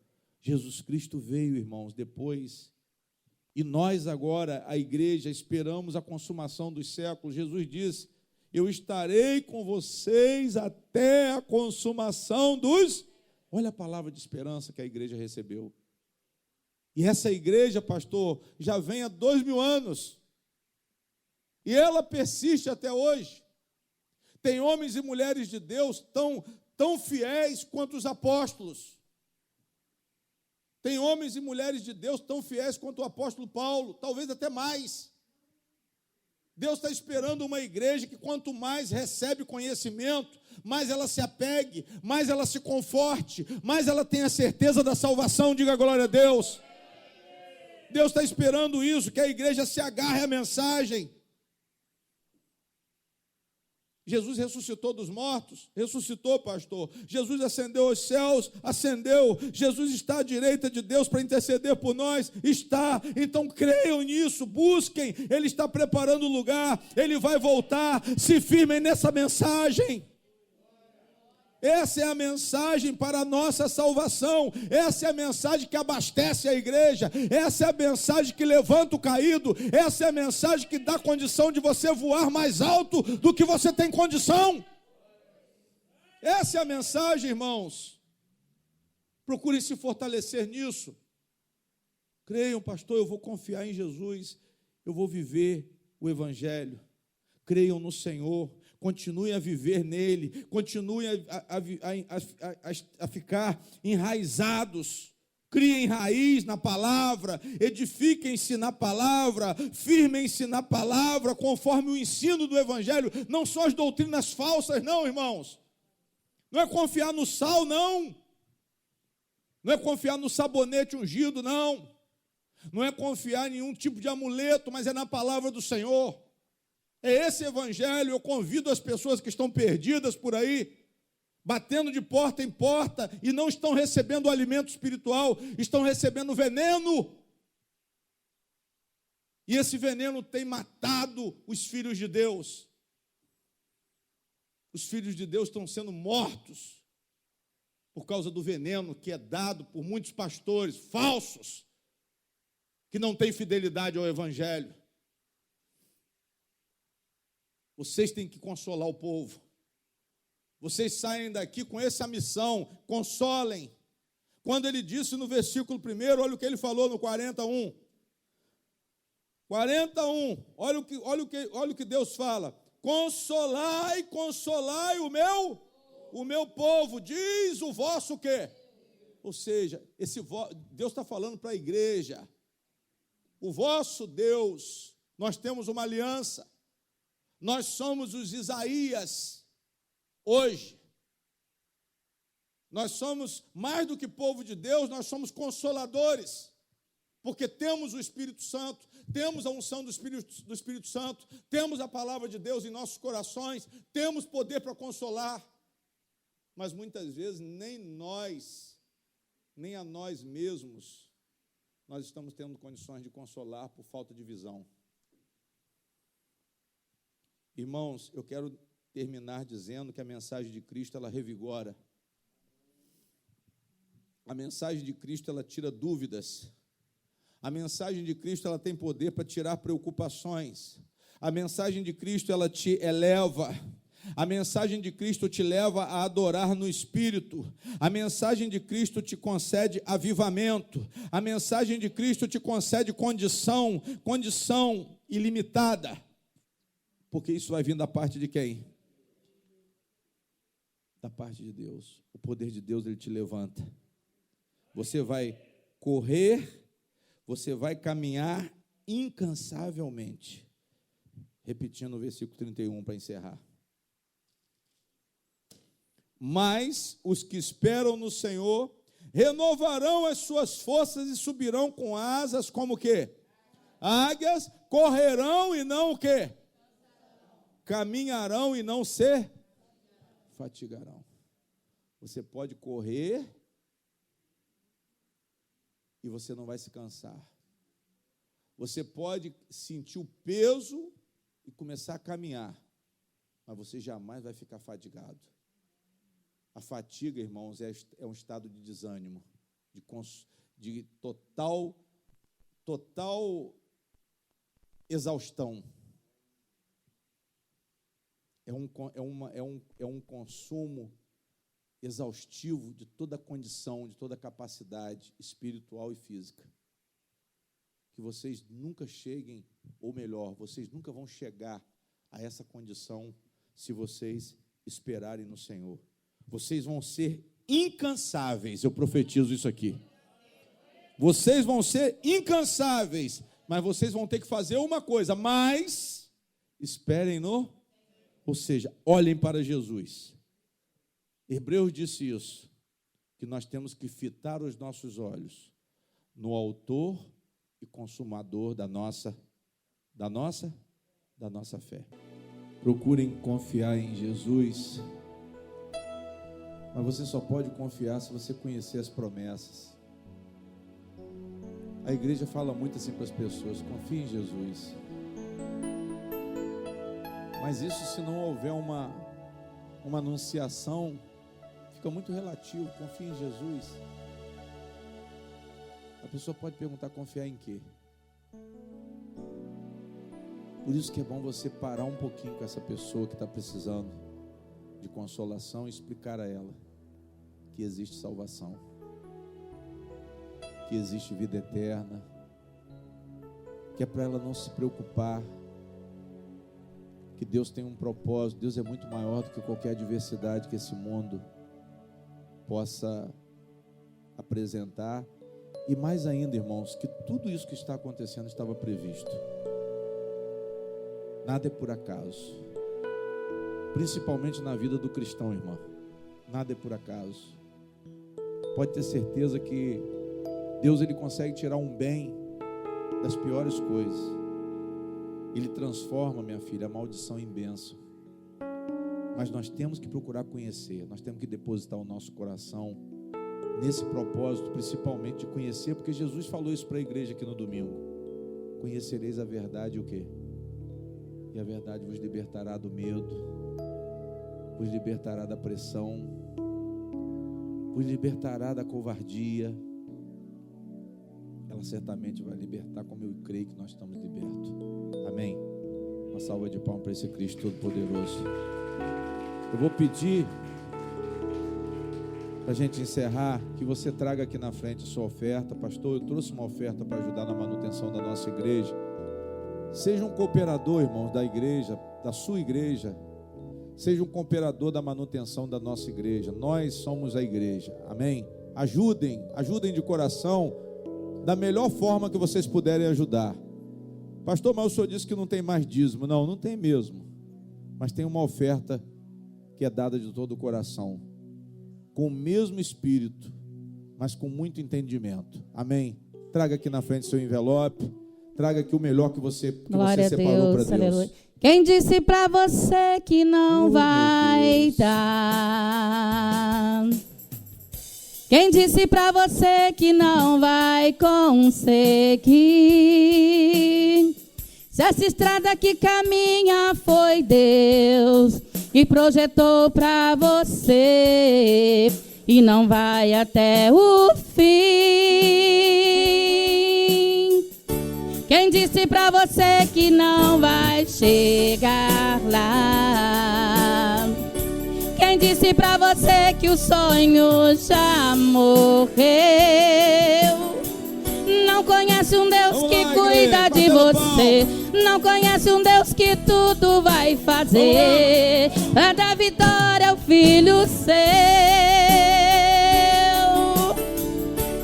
Jesus Cristo veio, irmãos, depois. E nós agora, a igreja, esperamos a consumação dos séculos. Jesus disse: eu estarei com vocês até a consumação dos... Olha a palavra de esperança que a igreja recebeu. E essa igreja, pastor, já vem há 2000 anos. E ela persiste até hoje. Tem homens e mulheres de Deus tão fiéis quanto os apóstolos. Tem homens e mulheres de Deus tão fiéis quanto o apóstolo Paulo, talvez até mais. Deus está esperando uma igreja que quanto mais recebe conhecimento, mais ela se apegue, mais ela se conforte, mais ela tenha certeza da salvação. Diga glória a Deus. Deus está esperando isso, que a igreja se agarre à mensagem. Jesus ressuscitou dos mortos, ressuscitou, pastor. Jesus ascendeu aos céus, ascendeu. Jesus está à direita de Deus para interceder por nós, está. Então creiam nisso, busquem. Ele está preparando o lugar, Ele vai voltar. Se firmem nessa mensagem. Essa é a mensagem para a nossa salvação. Essa é a mensagem que abastece a igreja. Essa é a mensagem que levanta o caído. Essa é a mensagem que dá condição de você voar mais alto do que você tem condição. Essa é a mensagem, irmãos. Procurem se fortalecer nisso. Creiam, pastor, eu vou confiar em Jesus. Eu vou viver o Evangelho. Creiam no Senhor. Continuem a viver nele, continuem a ficar enraizados, criem raiz na palavra, edifiquem-se na palavra, firmem-se na palavra, conforme o ensino do Evangelho. Não são as doutrinas falsas, não, irmãos. Não é confiar no sal, não. Não é confiar no sabonete ungido, não. Não é confiar em nenhum tipo de amuleto, mas é na palavra do Senhor. É esse evangelho. Eu convido as pessoas que estão perdidas por aí, batendo de porta em porta, e não estão recebendo o alimento espiritual, estão recebendo veneno. E esse veneno tem matado os filhos de Deus. Os filhos de Deus estão sendo mortos por causa do veneno que é dado por muitos pastores falsos, que não têm fidelidade ao evangelho. Vocês têm que consolar o povo. Vocês saem daqui com essa missão, consolem. Quando ele disse no versículo 1, olha o que ele falou no 41. 41, olha o que Deus fala. Consolai, consolai o meu povo, diz o vosso quê? Ou seja, Deus está falando para a igreja. O vosso Deus, nós temos uma aliança. Nós somos os Isaías hoje. Nós somos mais do que povo de Deus, nós somos consoladores, porque temos o Espírito Santo, temos a unção do Espírito Santo, temos a palavra de Deus em nossos corações, temos poder para consolar, mas muitas vezes nem a nós mesmos, nós estamos tendo condições de consolar por falta de visão. Irmãos, eu quero terminar dizendo que a mensagem de Cristo, ela revigora. A mensagem de Cristo, ela tira dúvidas. A mensagem de Cristo, ela tem poder para tirar preocupações. A mensagem de Cristo, ela te eleva. A mensagem de Cristo te leva a adorar no Espírito. A mensagem de Cristo te concede avivamento. A mensagem de Cristo te concede condição ilimitada. Porque isso vai vir da parte de quem? Da parte de Deus. O poder de Deus, ele te levanta. Você vai correr, você vai caminhar incansavelmente. Repetindo o versículo 31 para encerrar. Mas os que esperam no Senhor renovarão as suas forças e subirão com asas como o quê? Águias, correrão e não o quê? Caminharão e não se fatigarão. Você pode correr e você não vai se cansar. Você pode sentir o peso e começar a caminhar, mas você jamais vai ficar fatigado. A fatiga, irmãos, é um estado de desânimo, de total exaustão. É um consumo exaustivo de toda a condição, de toda a capacidade espiritual e física. Que vocês nunca cheguem, ou melhor, vocês nunca vão chegar a essa condição se vocês esperarem no Senhor. Vocês vão ser incansáveis, eu profetizo isso aqui. Vocês vão ser incansáveis, mas vocês vão ter que fazer uma coisa, mas esperem no, ou seja, olhem para Jesus. Hebreus disse isso, que nós temos que fitar os nossos olhos no autor e consumador da nossa fé. Procurem confiar em Jesus. Mas você só pode confiar se você conhecer as promessas. A igreja fala muito assim para as pessoas: confie em Jesus. Mas isso, se não houver uma anunciação, fica muito relativo. Confie em Jesus. A pessoa pode perguntar: confiar em quê? Por isso que é bom você parar um pouquinho com essa pessoa que está precisando de consolação e explicar a ela que existe salvação, que existe vida eterna, que é para ela não se preocupar, que Deus tem um propósito. Deus é muito maior do que qualquer adversidade que esse mundo possa apresentar. E mais ainda, irmãos, que tudo isso que está acontecendo estava previsto. Nada é por acaso, principalmente na vida do cristão, irmão. Nada é por acaso. Pode ter certeza que Deus, ele consegue tirar um bem das piores coisas. Ele transforma, minha filha, a maldição em bênção. Mas nós temos que procurar conhecer, nós temos que depositar o nosso coração nesse propósito, principalmente de conhecer, porque Jesus falou isso para a igreja aqui no domingo: conhecereis a verdade, o quê? E a verdade vos libertará do medo, vos libertará da pressão, vos libertará da covardia. Ela certamente vai libertar, como eu creio que nós estamos libertos. Amém? Uma salva de palmas para esse Cristo Todo-Poderoso. Eu vou pedir, para a gente encerrar, que você traga aqui na frente a sua oferta. Pastor, eu trouxe uma oferta para ajudar na manutenção da nossa igreja. Seja um cooperador, irmãos, da igreja, da sua igreja. Seja um cooperador da manutenção da nossa igreja. Nós somos a igreja. Amém? Ajudem de coração, da melhor forma que vocês puderem ajudar. Pastor, mas o senhor disse que não tem mais dízimo. Não, não tem mesmo. Mas tem uma oferta que é dada de todo o coração, com o mesmo espírito, mas com muito entendimento. Amém? Traga aqui na frente seu envelope. Traga aqui o melhor que você separou para Deus. Aleluia. Quem disse para você que não vai dar? Quem disse para você que não vai conseguir? Se essa estrada que caminha foi Deus que projetou para você, e não vai até o fim. Quem disse pra você que não vai chegar lá? Quem disse pra você que o sonho já morreu? Não conhece um Deus que cuida de você. Não conhece um Deus que tudo vai fazer pra dar vitória ao filho seu.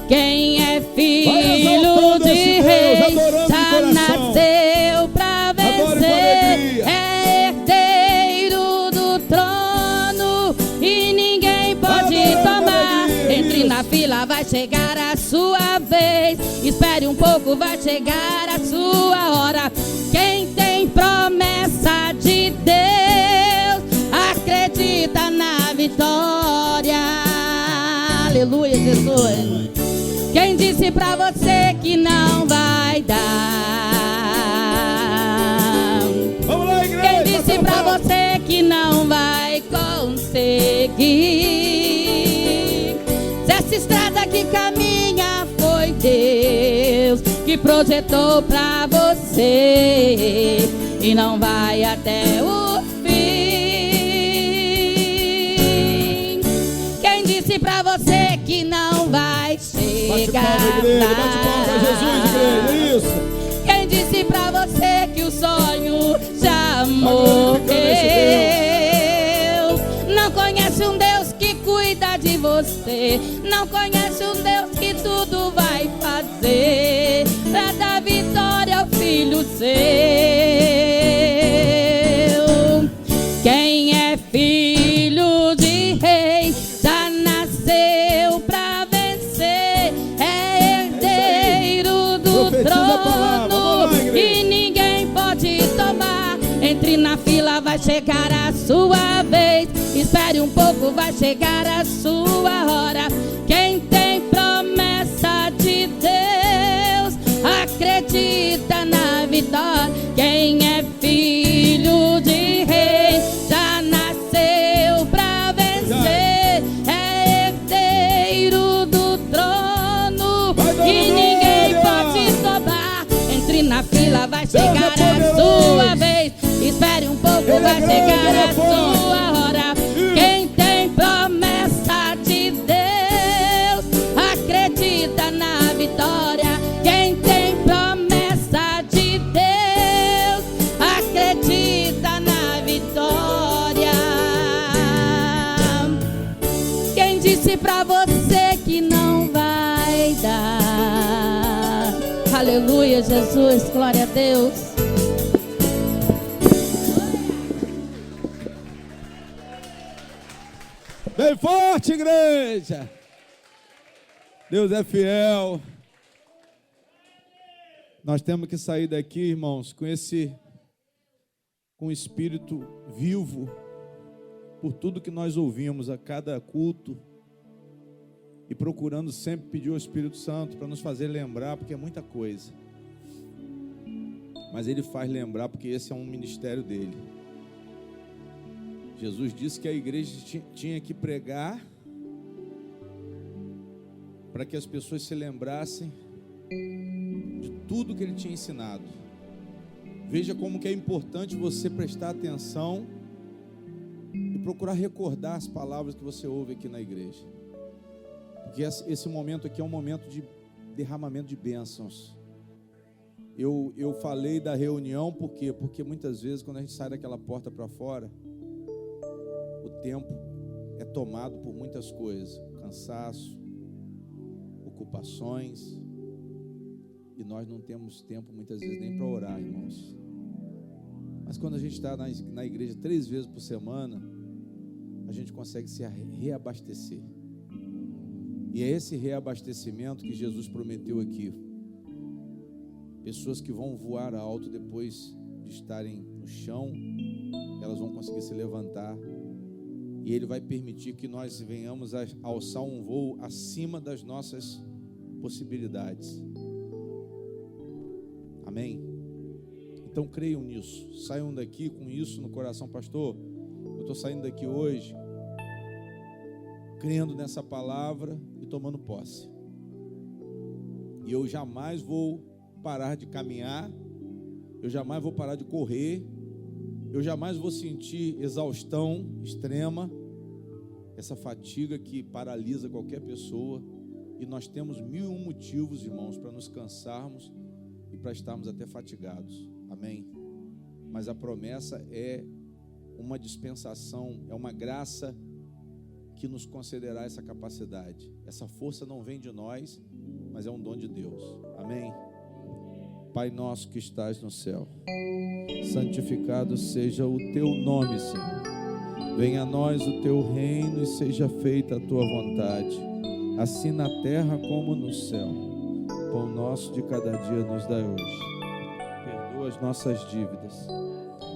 Quem é filho de rei já nasceu pra vencer. É herdeiro do trono e ninguém pode tomar. Entre na fila, vai chegar a sua vez. Espere um pouco, vai chegar a sua hora. Quem tem promessa de Deus acredita na vitória. Aleluia, Jesus. Quem disse pra você que não vai dar? Vamos lá, igreja. Quem disse pra você que não vai conseguir? Se essa estrada que caminha foi Deus que projetou pra você e não vai até o fim. Quem disse pra você que não vai chegar lá? Bate palma, Jesus, igreja, isso. Quem disse pra você que o sonho já morreu? Não conhece um Deus que cuida de você. Não conhece um Deus que tudo vai fazer pra dar vitória ao filho seu. Quem é filho de rei já nasceu pra vencer. É herdeiro do trono e ninguém pode tomar. Entre na fila, vai chegar a sua vez. Espere um pouco, vai chegar a sua hora. Quem tem promessa de Deus acredita na vitória. Quem é filho de rei já nasceu pra vencer. É herdeiro do trono e ninguém pode tomar. Entre na fila, vai chegar a sua vez. Espere um pouco, vai chegar a sua hora. Quem tem promessa de Deus acredita na vitória. Quem tem promessa de Deus acredita na vitória. Quem disse pra você que não vai dar? Aleluia, Jesus, glória a Deus. Bem forte, igreja. Deus é fiel. Nós temos que sair daqui, irmãos, com espírito vivo por tudo que nós ouvimos a cada culto e procurando sempre pedir ao Espírito Santo para nos fazer lembrar, porque é muita coisa. Mas Ele faz lembrar porque esse é um ministério dele. Jesus disse que a igreja tinha que pregar para que as pessoas se lembrassem de tudo que ele tinha ensinado. Veja como que é importante você prestar atenção e procurar recordar as palavras que você ouve aqui na igreja. Porque esse momento aqui é um momento de derramamento de bênçãos. Eu falei da reunião, por quê? Porque muitas vezes quando a gente sai daquela porta para fora, o tempo é tomado por muitas coisas, cansaço, ocupações, e nós não temos tempo muitas vezes nem para orar, irmãos. Mas quando a gente está na igreja 3 vezes por semana, a gente consegue se reabastecer. E é esse reabastecimento que Jesus prometeu aqui. Pessoas que vão voar alto depois de estarem no chão, elas vão conseguir se levantar. E Ele vai permitir que nós venhamos a alçar um voo acima das nossas possibilidades. Amém? Então creiam nisso. Saiam daqui com isso no coração. Pastor, eu estou saindo daqui hoje crendo nessa palavra e tomando posse. E eu jamais vou parar de caminhar, eu jamais vou parar de correr, eu jamais vou sentir exaustão extrema, essa fatiga que paralisa qualquer pessoa. E nós temos 1001 motivos, irmãos, para nos cansarmos e para estarmos até fatigados. Amém? Mas a promessa é uma dispensação, é uma graça que nos concederá essa capacidade. Essa força não vem de nós, mas é um dom de Deus. Amém? Pai nosso que estás no céu, santificado seja o teu nome, Senhor. Venha a nós o teu reino e seja feita a tua vontade, assim na terra como no céu. Pão nosso de cada dia nos dai hoje. Perdoa as nossas dívidas,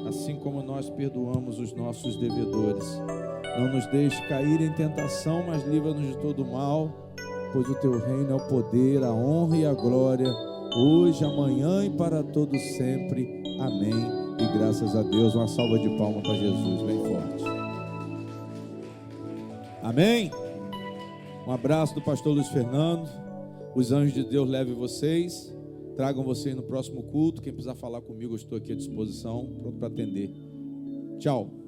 assim como nós perdoamos os nossos devedores. Não nos deixe cair em tentação, mas livra-nos de todo mal, pois o teu reino é o poder, a honra e a glória, hoje, amanhã e para todo sempre. Amém. E graças a Deus, uma salva de palmas para Jesus, bem forte. Amém. Um abraço do pastor Luiz Fernando. Os anjos de Deus levem vocês, tragam vocês no próximo culto. Quem precisar falar comigo, eu estou aqui à disposição, pronto para atender. Tchau.